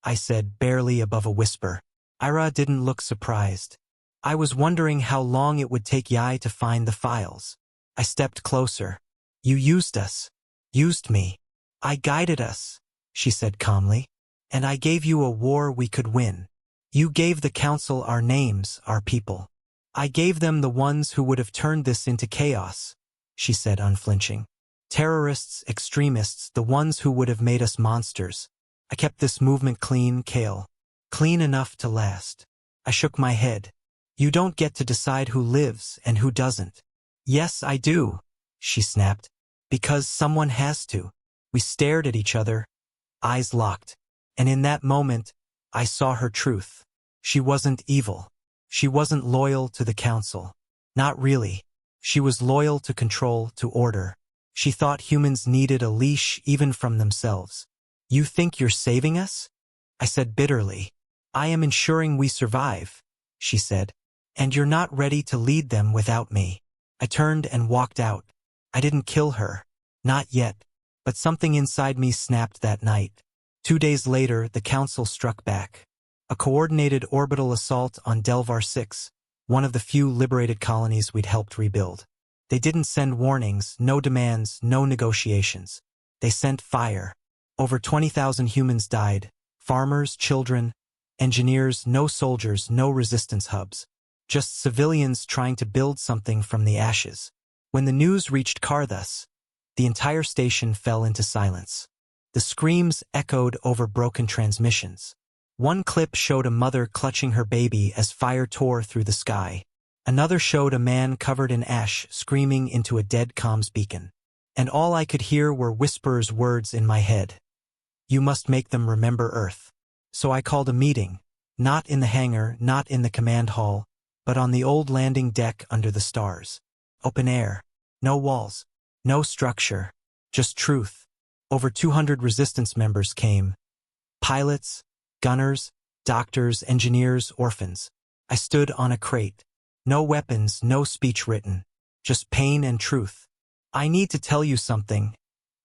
I said, barely above a whisper. Ira didn't look surprised. I was wondering how long it would take Yai to find the files. I stepped closer. You used us. Used me. I guided us, she said calmly. And I gave you a war we could win. You gave the council our names, our people. I gave them the ones who would have turned this into chaos, she said unflinching. Terrorists, extremists, the ones who would have made us monsters. I kept this movement clean, Kale. Clean enough to last. I shook my head. You don't get to decide who lives and who doesn't. Yes, I do, she snapped. Because someone has to. We stared at each other, eyes locked. And in that moment, I saw her truth. She wasn't evil. She wasn't loyal to the council. Not really. She was loyal to control, to order. She thought humans needed a leash even from themselves. You think you're saving us? I said bitterly. I am ensuring we survive, she said. And you're not ready to lead them without me. I turned and walked out. I didn't kill her. Not yet. But something inside me snapped that night. 2 days later, the council struck back. A coordinated orbital assault on Delvar 6, one of the few liberated colonies we'd helped rebuild. They didn't send warnings, no demands, no negotiations. They sent fire. Over 20,000 humans died. Farmers, children, engineers, no soldiers, no resistance hubs. Just civilians trying to build something from the ashes. When the news reached Karthus, the entire station fell into silence. The screams echoed over broken transmissions. One clip showed a mother clutching her baby as fire tore through the sky. Another showed a man covered in ash screaming into a dead comms beacon. And all I could hear were whisperers' words in my head. You must make them remember Earth. So I called a meeting, not in the hangar, not in the command hall, but on the old landing deck under the stars. Open air. No walls. No structure. Just truth. Over 200 resistance members came. Pilots, gunners, doctors, engineers, orphans. I stood on a crate. No weapons, no speech written. Just pain and truth. I need to tell you something,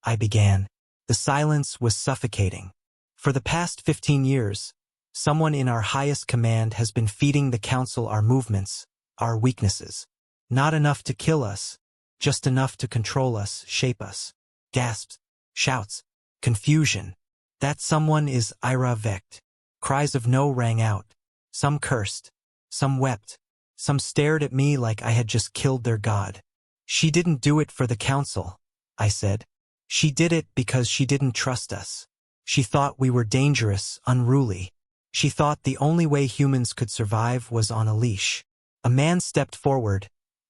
I began. The silence was suffocating. For the past 15 years, someone in our highest command has been feeding the council our movements, our weaknesses. Not enough to kill us, just enough to control us, shape us. Gasps, shouts, confusion. That someone is Ira Vecht. Cries of no rang out. Some cursed. Some wept. Some stared at me like I had just killed their god. She didn't do it for the council, I said. She did it because she didn't trust us. She thought we were dangerous, unruly. She thought the only way humans could survive was on a leash. A man stepped forward,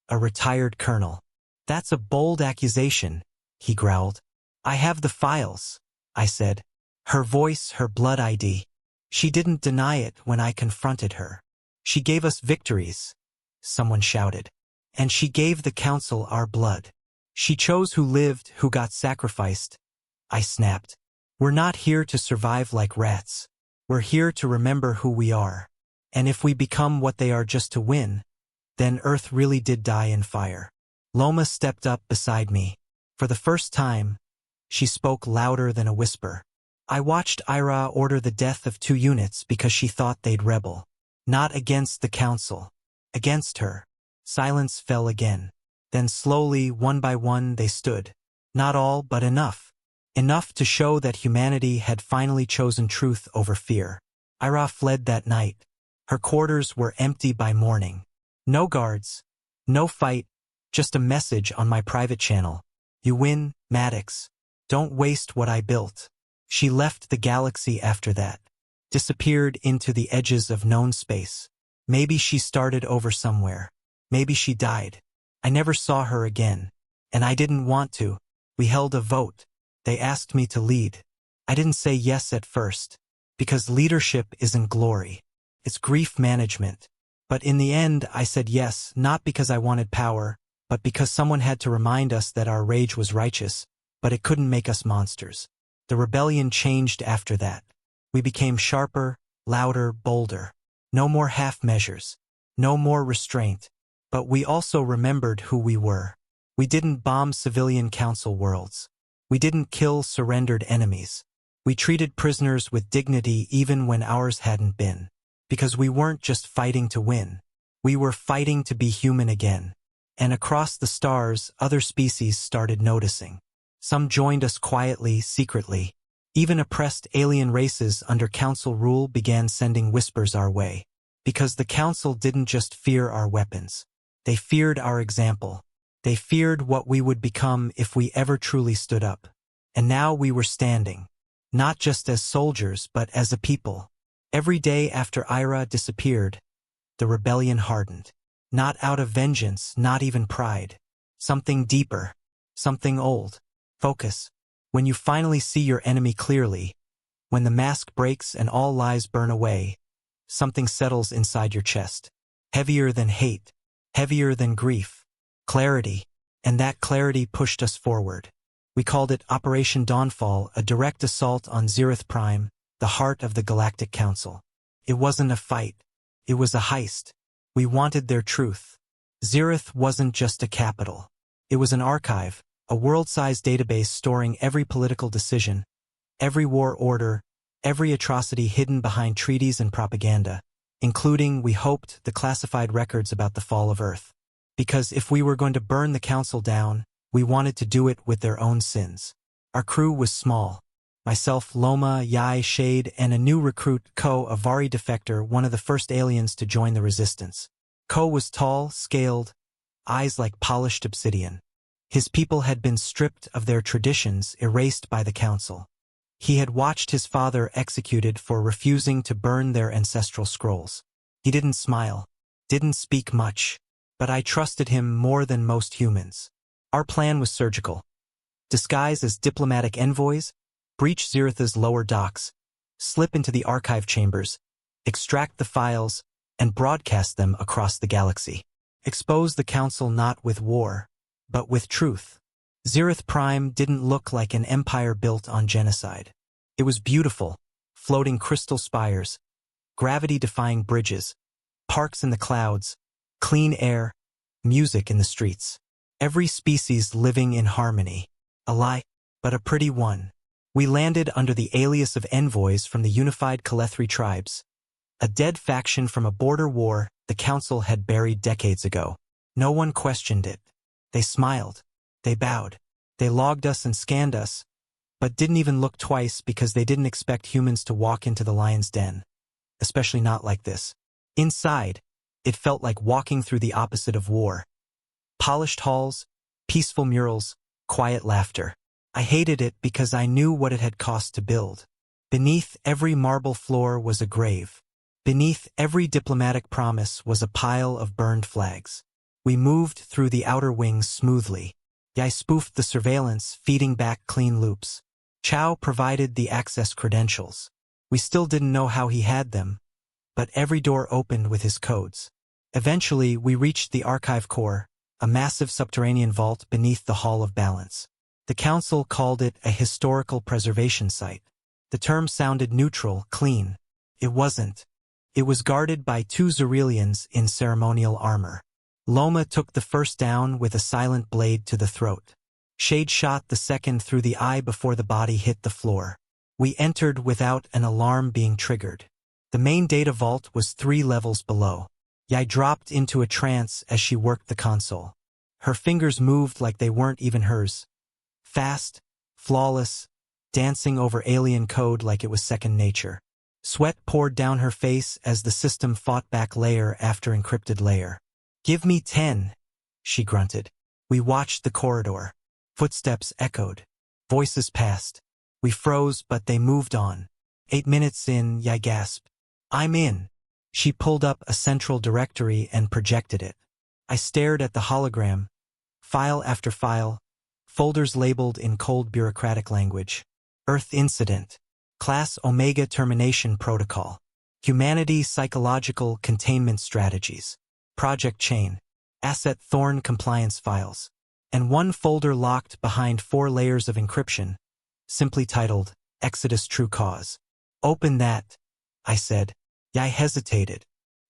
a retired colonel. That's a bold accusation, he growled. I have the files, I said. Her voice, her blood ID. She didn't deny it when I confronted her. She gave us victories, someone shouted. And she gave the council our blood. She chose who lived, who got sacrificed. I snapped. We're not here to survive like rats. We're here to remember who we are. And if we become what they are just to win, then Earth really did die in fire. Loma stepped up beside me. For the first time, she spoke louder than a whisper. I watched Ira order the death of 2 units because she thought they'd rebel. Not against the council. Against her. Silence fell again. Then slowly, one by one, they stood. Not all, but enough. Enough to show that humanity had finally chosen truth over fear. Ira fled that night. Her quarters were empty by morning. No guards. No fight. Just a message on my private channel. You win, Maddox. Don't waste what I built. She left the galaxy after that. Disappeared into the edges of known space. Maybe she started over somewhere. Maybe she died. I never saw her again. And I didn't want to. We held a vote. They asked me to lead. I didn't say yes at first. Because leadership isn't glory. It's grief management. But in the end, I said yes, not because I wanted power, but because someone had to remind us that our rage was righteous, but it couldn't make us monsters. The rebellion changed after that. We became sharper, louder, bolder. No more half measures. No more restraint. But we also remembered who we were. We didn't bomb civilian council worlds. We didn't kill surrendered enemies. We treated prisoners with dignity even when ours hadn't been. Because we weren't just fighting to win. We were fighting to be human again. And across the stars, other species started noticing. Some joined us quietly, secretly. Even oppressed alien races under council rule began sending whispers our way. Because the council didn't just fear our weapons. They feared our example. They feared what we would become if we ever truly stood up. And now we were standing. Not just as soldiers, but as a people. Every day after Ira disappeared, the rebellion hardened. Not out of vengeance, not even pride. Something deeper. Something old. Focus. When you finally see your enemy clearly, when the mask breaks and all lies burn away, something settles inside your chest. Heavier than hate. Heavier than grief. Clarity. And that clarity pushed us forward. We called it Operation Dawnfall, a direct assault on Zereth Prime, the heart of the Galactic Council. It wasn't a fight. It was a heist. We wanted their truth. Zereth wasn't just a capital. It was an archive, a world-sized database storing every political decision, every war order, every atrocity hidden behind treaties and propaganda, including, we hoped, the classified records about the fall of Earth. Because if we were going to burn the council down, we wanted to do it with their own sins. Our crew was small. Myself, Loma, Yai, Shade, and a new recruit, Ko, a Vari defector, one of the first aliens to join the resistance. Ko was tall, scaled, eyes like polished obsidian. His people had been stripped of their traditions, erased by the council. He had watched his father executed for refusing to burn their ancestral scrolls. He didn't smile, didn't speak much, but I trusted him more than most humans. Our plan was surgical. Disguise as diplomatic envoys, breach Zereth's lower docks, slip into the archive chambers, extract the files, and broadcast them across the galaxy. Expose the council not with war, but with truth. Zereth Prime didn't look like an empire built on genocide. It was beautiful, floating crystal spires, gravity-defying bridges, parks in the clouds, clean air, music in the streets. Every species living in harmony. A lie, but a pretty one. We landed under the alias of envoys from the unified Kalethri tribes. A dead faction from a border war the council had buried decades ago. No one questioned it. They smiled. They bowed. They logged us and scanned us, but didn't even look twice because they didn't expect humans to walk into the lion's den. Especially not like this. Inside, it felt like walking through the opposite of war. Polished halls, peaceful murals, quiet laughter. I hated it because I knew what it had cost to build. Beneath every marble floor was a grave. Beneath every diplomatic promise was a pile of burned flags. We moved through the outer wings smoothly. I spoofed the surveillance, feeding back clean loops. Chow provided the access credentials. We still didn't know how he had them, but every door opened with his codes. Eventually, we reached the archive core, a massive subterranean vault beneath the Hall of Balance. The council called it a historical preservation site. The term sounded neutral, clean. It wasn't. It was guarded by two Xerilians in ceremonial armor. Loma took the first down with a silent blade to the throat. Shade shot the second through the eye before the body hit the floor. We entered without an alarm being triggered. The main data vault was 3 levels below. Yai dropped into a trance as she worked the console. Her fingers moved like they weren't even hers. Fast, flawless, dancing over alien code like it was second nature. Sweat poured down her face as the system fought back layer after encrypted layer. "Give me 10, she grunted. We watched the corridor. Footsteps echoed. Voices passed. We froze, but they moved on. 8 minutes in, Yai gasped. "I'm in." She pulled up a central directory and projected it. I stared at the hologram. File after file. Folders labeled in cold bureaucratic language. Earth Incident. Class Omega Termination Protocol. Humanity Psychological Containment Strategies. Project Chain. Asset Thorn Compliance Files. And one folder locked behind 4 layers of encryption, simply titled, Exodus True Cause. "Open that," I said. Yai hesitated.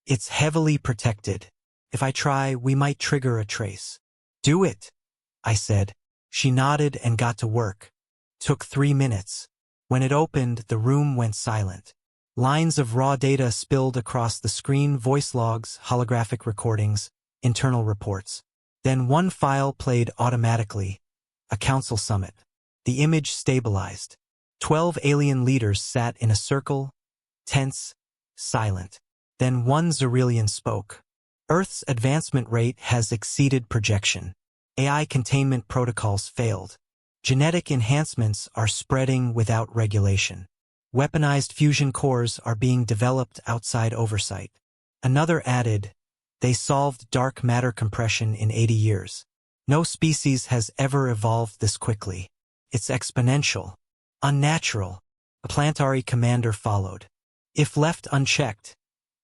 "It's heavily protected. If I try, we might trigger a trace." "Do it," I said. She nodded and got to work. Took 3 minutes. When it opened, the room went silent. Lines of raw data spilled across the screen, voice logs, holographic recordings, internal reports. Then one file played automatically, a council summit. The image stabilized. 12 alien leaders sat in a circle, tense, silent. Then one Xerilian spoke. "Earth's advancement rate has exceeded projection. AI containment protocols failed. Genetic enhancements are spreading without regulation. Weaponized fusion cores are being developed outside oversight." Another added, "They solved dark matter compression in 80 years. No species has ever evolved this quickly. It's exponential. Unnatural." A planetary commander followed. "If left unchecked,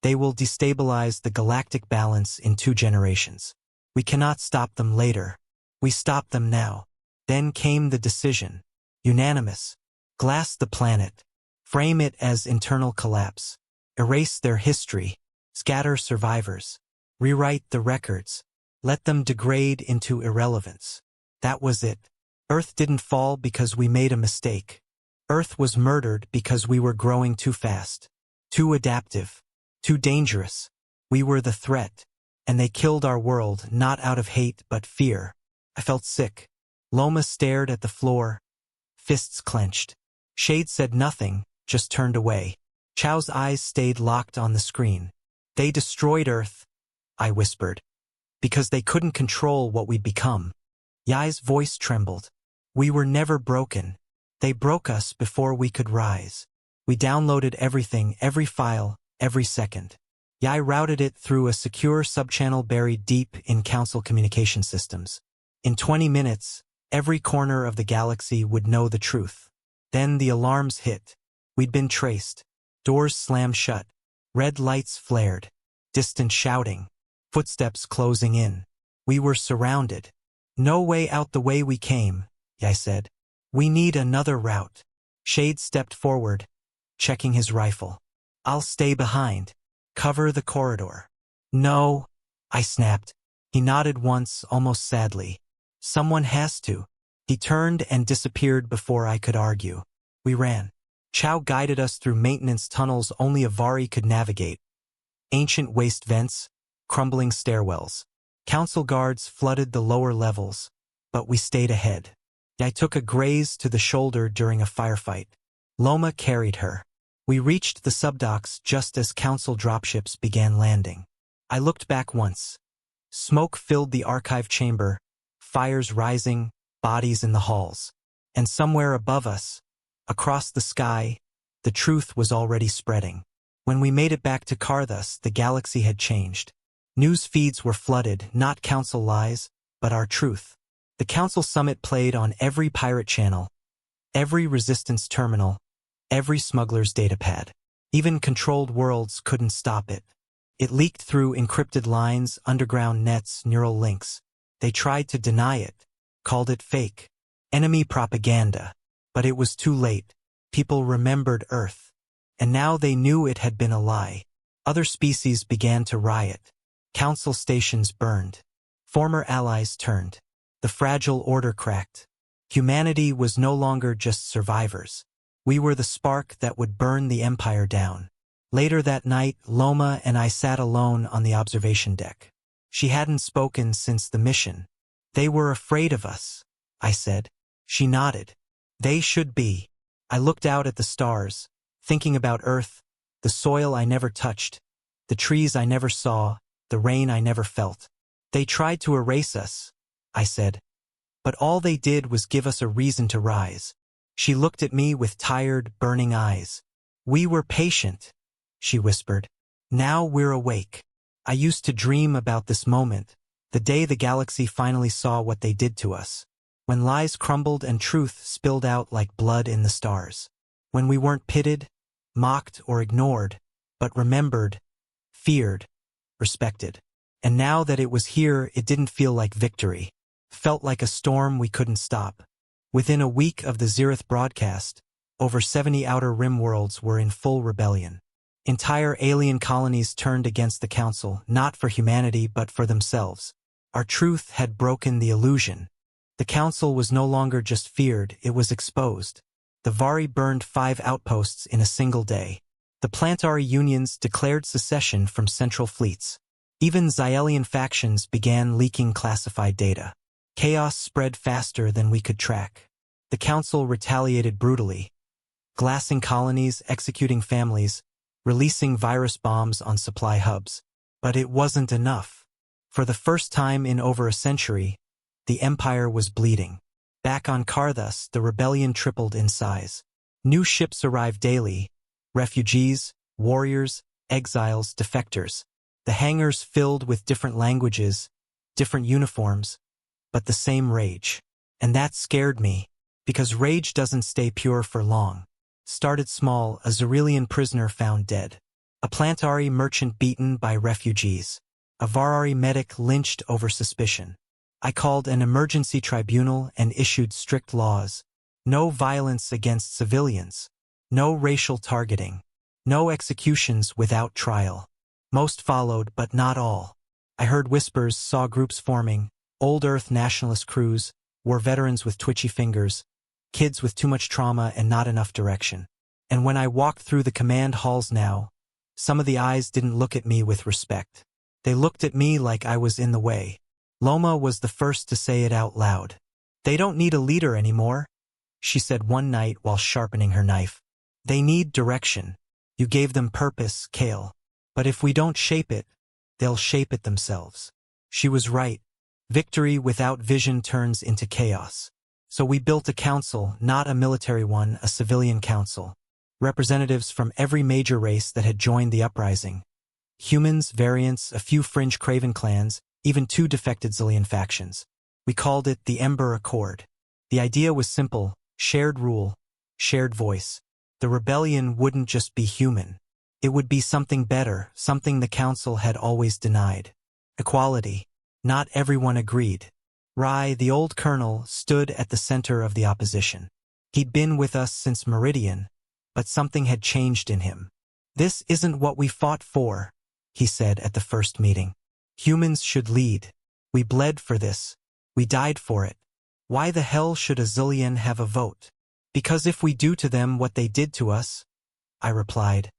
they will destabilize the galactic balance in 2 generations. We cannot stop them later. We stop them now." Then came the decision. Unanimous. Glass the planet. Frame it as internal collapse. Erase their history. Scatter survivors. Rewrite the records. Let them degrade into irrelevance. That was it. Earth didn't fall because we made a mistake. Earth was murdered because we were growing too fast. Too adaptive. Too dangerous. We were the threat. And they killed our world not out of hate but fear. I felt sick. Loma stared at the floor, fists clenched. Shade said nothing, just turned away. Chow's eyes stayed locked on the screen. "They destroyed Earth," I whispered, "because they couldn't control what we'd become." Yai's voice trembled. "We were never broken. They broke us before we could rise. We downloaded everything, every file, every second. Yai routed it through a secure subchannel buried deep in council communication systems. In 20 minutes, every corner of the galaxy would know the truth. Then the alarms hit. We'd been traced. Doors slammed shut. Red lights flared. Distant shouting. Footsteps closing in. We were surrounded. "No way out the way we came," Yai said. "We need another route." Shade stepped forward, checking his rifle. "I'll stay behind. Cover the corridor." "No," I snapped. He nodded once, almost sadly. "Someone has to." He turned and disappeared before I could argue. We ran. Chow guided us through maintenance tunnels only a Vari could navigate. Ancient waste vents, crumbling stairwells. Council guards flooded the lower levels, but we stayed ahead. I took a graze to the shoulder during a firefight. Loma carried her. We reached the subdocks just as council dropships began landing. I looked back once. Smoke filled the archive chamber, fires rising, bodies in the halls. And somewhere above us, across the sky, the truth was already spreading. When we made it back to Karthus, the galaxy had changed. News feeds were flooded, not council lies, but our truth. The council summit played on every pirate channel. Every resistance terminal, every smuggler's datapad. Even controlled worlds couldn't stop it. It leaked through encrypted lines, underground nets, neural links. They tried to deny it, called it fake. Enemy propaganda. But it was too late. People remembered Earth. And now they knew it had been a lie. Other species began to riot. Council stations burned. Former allies turned. The fragile order cracked. Humanity was no longer just survivors. We were the spark that would burn the empire down. Later that night, Loma and I sat alone on the observation deck. She hadn't spoken since the mission. They were afraid of us, I said. She nodded. They should be. I looked out at the stars, thinking about Earth, the soil I never touched, the trees I never saw, the rain I never felt. They tried to erase us, I said. But all they did was give us a reason to rise. She looked at me with tired, burning eyes. We were patient, she whispered. Now we're awake. I used to dream about this moment, the day the galaxy finally saw what they did to us. When lies crumbled and truth spilled out like blood in the stars. When we weren't pitted, mocked, or ignored, but remembered, feared, respected. And now that it was here, it didn't feel like victory. Felt like a storm we couldn't stop. Within a week of the Zereth broadcast, over 70 Outer Rim worlds were in full rebellion. Entire alien colonies turned against the Council, not for humanity but for themselves. Our truth had broken the illusion. The Council was no longer just feared, it was exposed. The Vari burned 5 outposts in a single day. The Plantari unions declared secession from central fleets. Even Xyelian factions began leaking classified data. Chaos spread faster than we could track. The Council retaliated brutally, glassing colonies, executing families, releasing virus bombs on supply hubs. But it wasn't enough. For the first time in over a century, the Empire was bleeding. Back on Karthus, the rebellion tripled in size. New ships arrived daily. Refugees, warriors, exiles, defectors. The hangars filled with different languages, different uniforms, but the same rage. And that scared me, because rage doesn't stay pure for long. Started small, a Xerilian prisoner found dead. A Plantari merchant beaten by refugees. A Varari medic lynched over suspicion. I called an emergency tribunal and issued strict laws. No violence against civilians. No racial targeting. No executions without trial. Most followed, but not all. I heard whispers, saw groups forming, old Earth nationalist crews, war veterans with twitchy fingers, kids with too much trauma and not enough direction. And when I walked through the command halls now, some of the eyes didn't look at me with respect. They looked at me like I was in the way. Loma was the first to say it out loud. They don't need a leader anymore, she said one night while sharpening her knife. They need direction. You gave them purpose, Kale. But if we don't shape it, they'll shape it themselves. She was right. Victory without vision turns into chaos. So we built a council, not a military one, a civilian council. Representatives from every major race that had joined the uprising. Humans, variants, a few fringe Craven clans, even 2 defected Xylian factions. We called it the Ember Accord. The idea was simple, shared rule, shared voice. The rebellion wouldn't just be human. It would be something better, something the Council had always denied. Equality. Not everyone agreed. Rai, the old colonel, stood at the center of the opposition. He'd been with us since Meridian, but something had changed in him. This isn't what we fought for, he said at the first meeting. Humans should lead. We bled for this. We died for it. Why the hell should a Xylian have a vote? Because if we do to them what they did to us, I replied,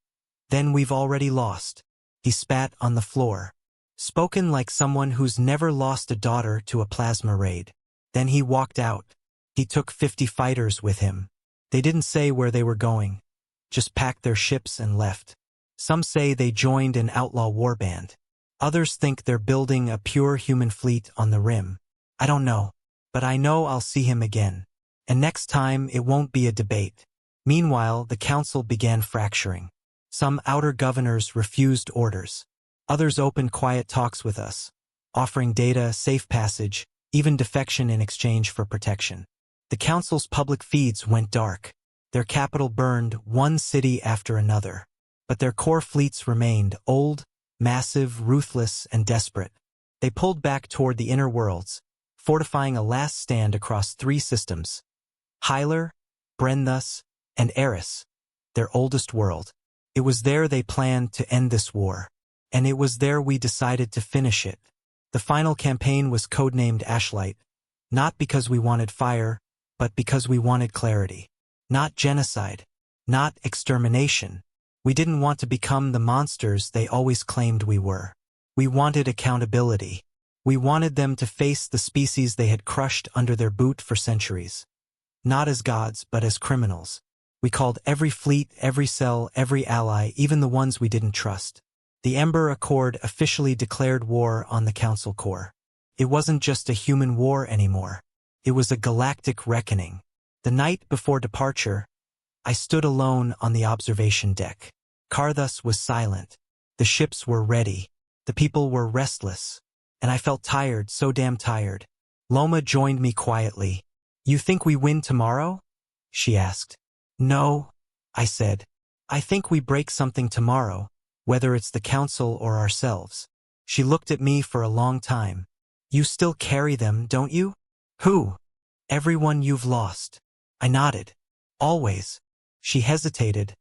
then we've already lost. He spat on the floor. Spoken like someone who's never lost a daughter to a plasma raid. Then he walked out. He took 50 fighters with him. They didn't say where they were going. Just packed their ships and left. Some say they joined an outlaw warband. Others think they're building a pure human fleet on the rim. I don't know. But I know I'll see him again. And next time it won't be a debate. Meanwhile, the council began fracturing. Some outer governors refused orders. Others opened quiet talks with us, offering data, safe passage, even defection in exchange for protection. The council's public feeds went dark. Their capital burned, one city after another. But their core fleets remained old, massive, ruthless, and desperate. They pulled back toward the inner worlds, fortifying a last stand across 3 systems: Hyler, Brenthus, and Eris, their oldest world. It was there they planned to end this war. And it was there we decided to finish it. The final campaign was codenamed Ashlight, not because we wanted fire, but because we wanted clarity. Not genocide, not extermination. We didn't want to become the monsters they always claimed we were. We wanted accountability. We wanted them to face the species they had crushed under their boot for centuries. Not as gods, but as criminals. We called every fleet, every cell, every ally, even the ones we didn't trust. The Ember Accord officially declared war on the Council Core. It wasn't just a human war anymore. It was a galactic reckoning. The night before departure, I stood alone on the observation deck. Karthus was silent. The ships were ready. The people were restless. And I felt tired, so damn tired. Loma joined me quietly. "You think we win tomorrow?" she asked. "No," I said. "I think we break something tomorrow, whether it's the Council or ourselves." She looked at me for a long time. "You still carry them, don't you?" "Who?" "Everyone you've lost." I nodded. "Always." She hesitated,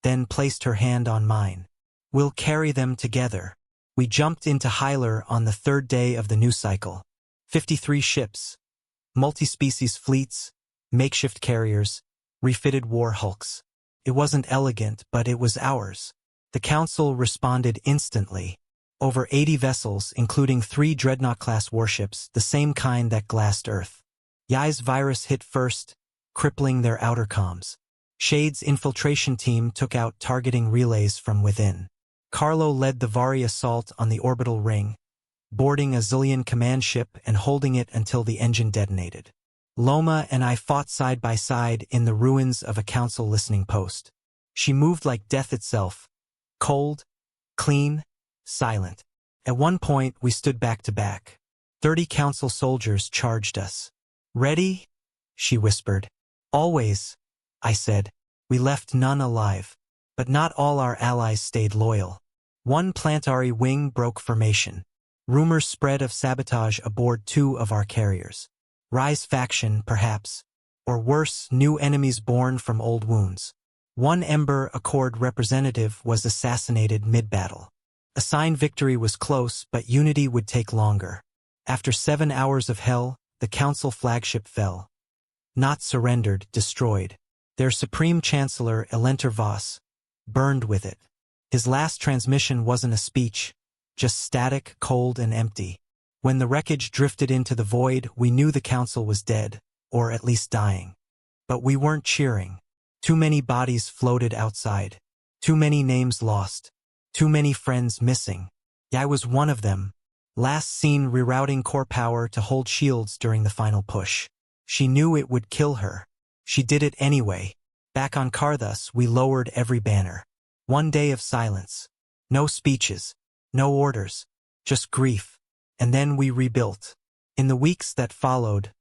then placed her hand on mine. "We'll carry them together." We jumped into Hyler on the 3rd day of the new cycle. 53 ships, multi-species fleets, makeshift carriers, refitted war hulks. It wasn't elegant, but it was ours. The Council responded instantly. Over 80 vessels, including 3 Dreadnought-class warships, the same kind that glassed Earth. Yai's virus hit first, crippling their outer comms. Shade's infiltration team took out targeting relays from within. Carlo led the Vari assault on the orbital ring, boarding a Zillion command ship and holding it until the engine detonated. Loma and I fought side by side in the ruins of a Council listening post. She moved like death itself, cold, clean, silent. At one point, we stood back to back. 30 Council soldiers charged us. "Ready?" she whispered. "Always," I said. We left none alive. But not all our allies stayed loyal. One planetary wing broke formation. Rumors spread of sabotage aboard 2 of our carriers. Rise faction, perhaps. Or worse, new enemies born from old wounds. One Ember Accord representative was assassinated mid-battle. Assigned victory was close, but unity would take longer. After 7 hours of hell, the Council flagship fell. Not surrendered, destroyed. Their Supreme Chancellor, Elenter Voss, burned with it. His last transmission wasn't a speech, just static, cold, and empty. When the wreckage drifted into the void, we knew the Council was dead, or at least dying. But we weren't cheering. Too many bodies floated outside. Too many names lost. Too many friends missing. I was one of them. Last seen rerouting core power to hold shields during the final push. She knew it would kill her. She did it anyway. Back on Karthus, we lowered every banner. 1 day of silence. No speeches. No orders. Just grief. And then we rebuilt. In the weeks that followed,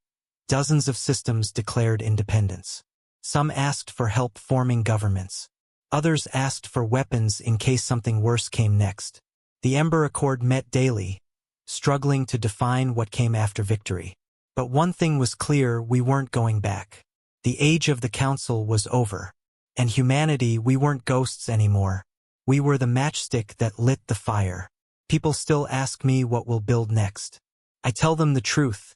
dozens of systems declared independence. Some asked for help forming governments. Others asked for weapons in case something worse came next. The Ember Accord met daily, struggling to define what came after victory. But one thing was clear: we weren't going back. The age of the Council was over. And humanity, we weren't ghosts anymore. We were the matchstick that lit the fire. People still ask me what we'll build next. I tell them the truth.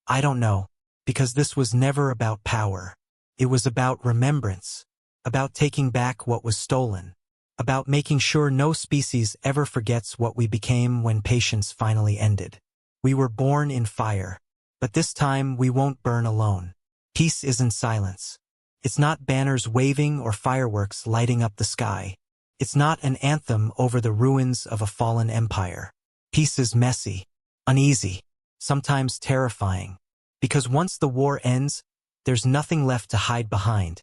I don't know. Because this was never about power. It was about remembrance. About taking back what was stolen. About making sure no species ever forgets what we became when patience finally ended. We were born in fire. But this time we won't burn alone. Peace isn't silence. It's not banners waving or fireworks lighting up the sky. It's not an anthem over the ruins of a fallen empire. Peace is messy, uneasy, sometimes terrifying. Because once the war ends, there's nothing left to hide behind.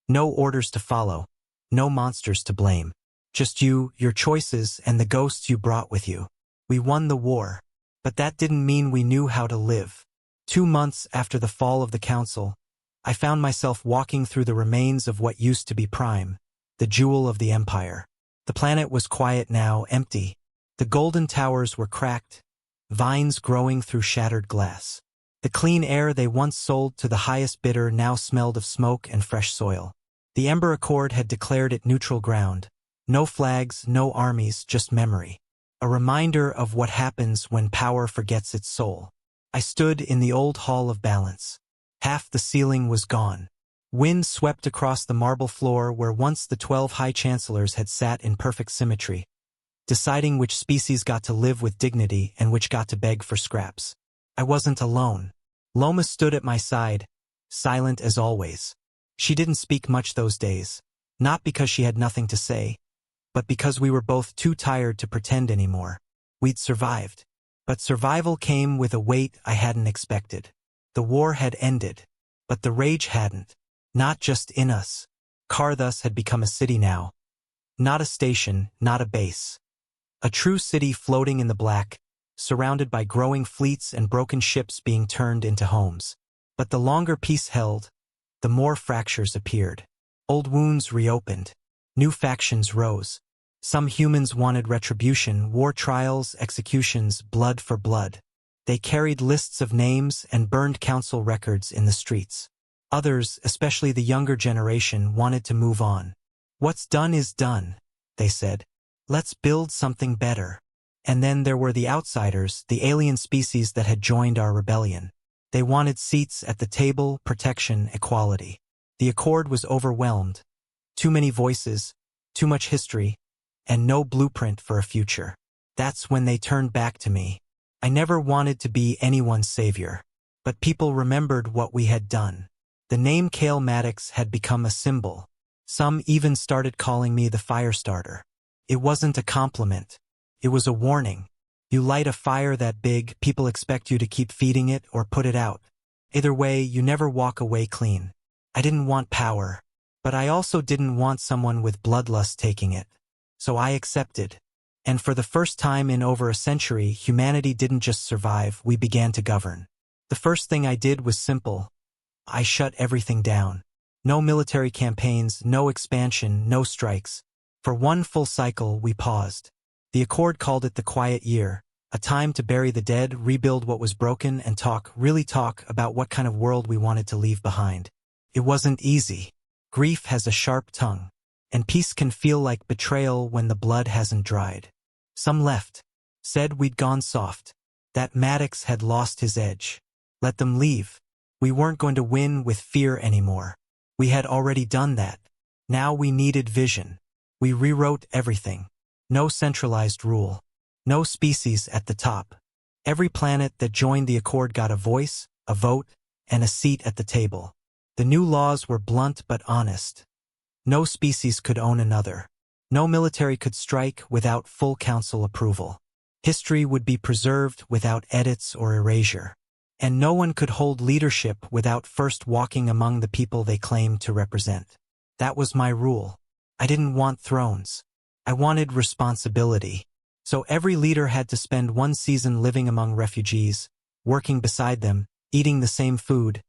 No orders to follow. No monsters to blame. Just you, your choices, and the ghosts you brought with you. We won the war. But that didn't mean we knew how to live. 2 months after the fall of the council, I found myself walking through the remains of what used to be Prime, the jewel of the Empire. The planet was quiet now, empty. The golden towers were cracked, vines growing through shattered glass. The clean air they once sold to the highest bidder now smelled of smoke and fresh soil. The Ember Accord had declared it neutral ground. No flags, no armies, just memory. A reminder of what happens when power forgets its soul. I stood in the old Hall of Balance. Half the ceiling was gone. Wind swept across the marble floor where once the 12 high chancellors had sat in perfect symmetry, deciding which species got to live with dignity and which got to beg for scraps. I wasn't alone. Loma stood at my side, silent as always. She didn't speak much those days, not because she had nothing to say, but because we were both too tired to pretend anymore. We'd survived. But survival came with a weight I hadn't expected. The war had ended, but the rage hadn't. Not just in us. Karthus had become a city now. Not a station, not a base. A true city floating in the black, surrounded by growing fleets and broken ships being turned into homes. But the longer peace held, the more fractures appeared. Old wounds reopened. New factions rose. Some humans wanted retribution, war trials, executions, blood for blood. They carried lists of names and burned council records in the streets. Others, especially the younger generation, wanted to move on. What's done is done, they said. Let's build something better. And then there were the outsiders, the alien species that had joined our rebellion. They wanted seats at the table, protection, equality. The Accord was overwhelmed. Too many voices, too much history, and no blueprint for a future. That's when they turned back to me. I never wanted to be anyone's savior. But people remembered what we had done. The name Kale Maddox had become a symbol. Some even started calling me the Firestarter. It wasn't a compliment. It was a warning. You light a fire that big, people expect you to keep feeding it or put it out. Either way, you never walk away clean. I didn't want power, but I also didn't want someone with bloodlust taking it. So I accepted. And for the first time in over a century, humanity didn't just survive, we began to govern. The first thing I did was simple. I shut everything down. No military campaigns, no expansion, no strikes. For one full cycle, we paused. The Accord called it the Quiet Year, a time to bury the dead, rebuild what was broken, and really talk about what kind of world we wanted to leave behind. It wasn't easy. Grief has a sharp tongue, and peace can feel like betrayal when the blood hasn't dried. Some left, said we'd gone soft, that Maddox had lost his edge. Let them leave. We weren't going to win with fear anymore. We had already done that. Now we needed vision. We rewrote everything. No centralized rule. No species at the top. Every planet that joined the Accord got a voice, a vote, and a seat at the table. The new laws were blunt but honest. No species could own another. No military could strike without full council approval. History would be preserved without edits or erasure. And no one could hold leadership without first walking among the people they claimed to represent. That was my rule. I didn't want thrones. I wanted responsibility. So every leader had to spend one season living among refugees, working beside them, eating the same food,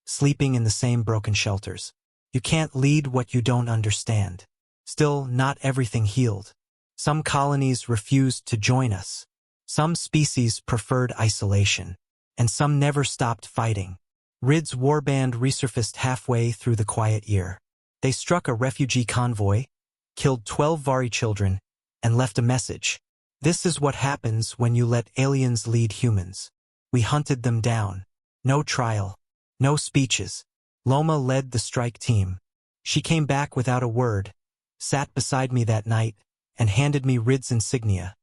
sleeping in the same broken shelters. You can't lead what you don't understand. Still, not everything healed. Some colonies refused to join us. Some species preferred isolation. And some never stopped fighting. Rid's warband resurfaced halfway through the Quiet Year. They struck a refugee convoy, killed 12 Vari children, and left a message. This is what happens when you let aliens lead humans. We hunted them down. No trial. No speeches. Loma led the strike team. She came back without a word, sat beside me that night, and handed me Rid's insignia.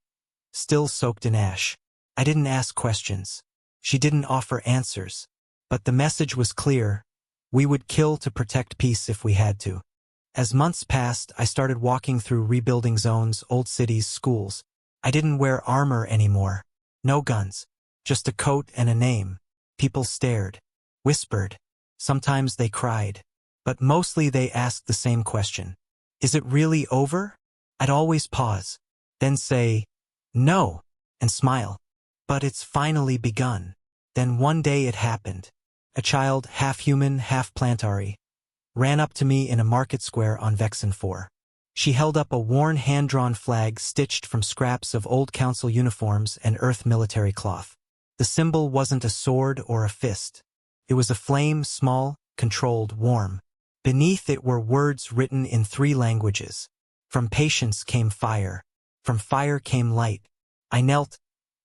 Still soaked in ash. I didn't ask questions. She didn't offer answers. But the message was clear. We would kill to protect peace if we had to. As months passed, I started walking through rebuilding zones, old cities, schools. I didn't wear armor anymore. No guns. Just a coat and a name. People stared. Whispered. Sometimes they cried. But mostly they asked the same question. Is it really over? I'd always pause. Then say, no, and smile. But it's finally begun. Then one day it happened. A child, half human, half plantari, ran up to me in a market square on Vexen 4. She held up a worn hand-drawn flag stitched from scraps of old council uniforms and Earth military cloth. The symbol wasn't a sword or a fist. It was a flame, small, controlled, warm. Beneath it were words written in 3 languages. From patience came fire. From fire came light. I knelt,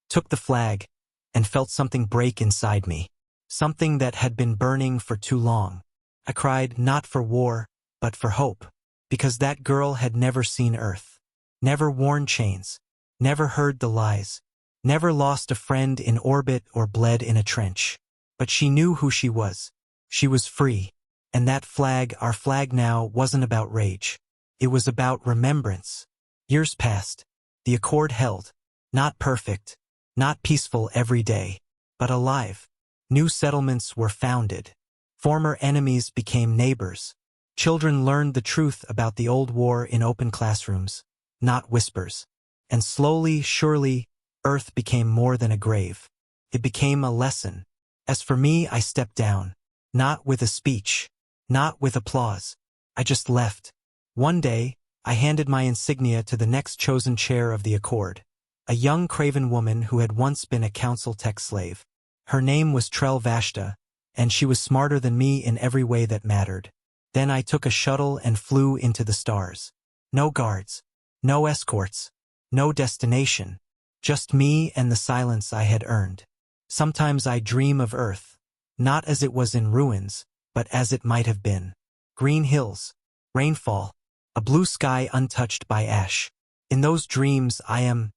took the flag, and felt something break inside me. Something that had been burning for too long. I cried not for war, but for hope. Because that girl had never seen Earth. Never worn chains. Never heard the lies. Never lost a friend in orbit or bled in a trench. But she knew who she was. She was free. And that flag, our flag now, wasn't about rage. It was about remembrance. Years passed. The accord held. Not perfect. Not peaceful every day. But alive. New settlements were founded. Former enemies became neighbors. Children learned the truth about the old war in open classrooms, not whispers. And slowly, surely, Earth became more than a grave. It became a lesson. As for me, I stepped down. Not with a speech. Not with applause. I just left. One day, I handed my insignia to the next chosen chair of the Accord. A young craven woman who had once been a council tech slave. Her name was Trell Vashta, and she was smarter than me in every way that mattered. Then I took a shuttle and flew into the stars. No guards. No escorts. No destination. Just me and the silence I had earned. Sometimes I dream of Earth. Not as it was in ruins, but as it might have been. Green hills. Rainfall. A blue sky untouched by ash. In those dreams I am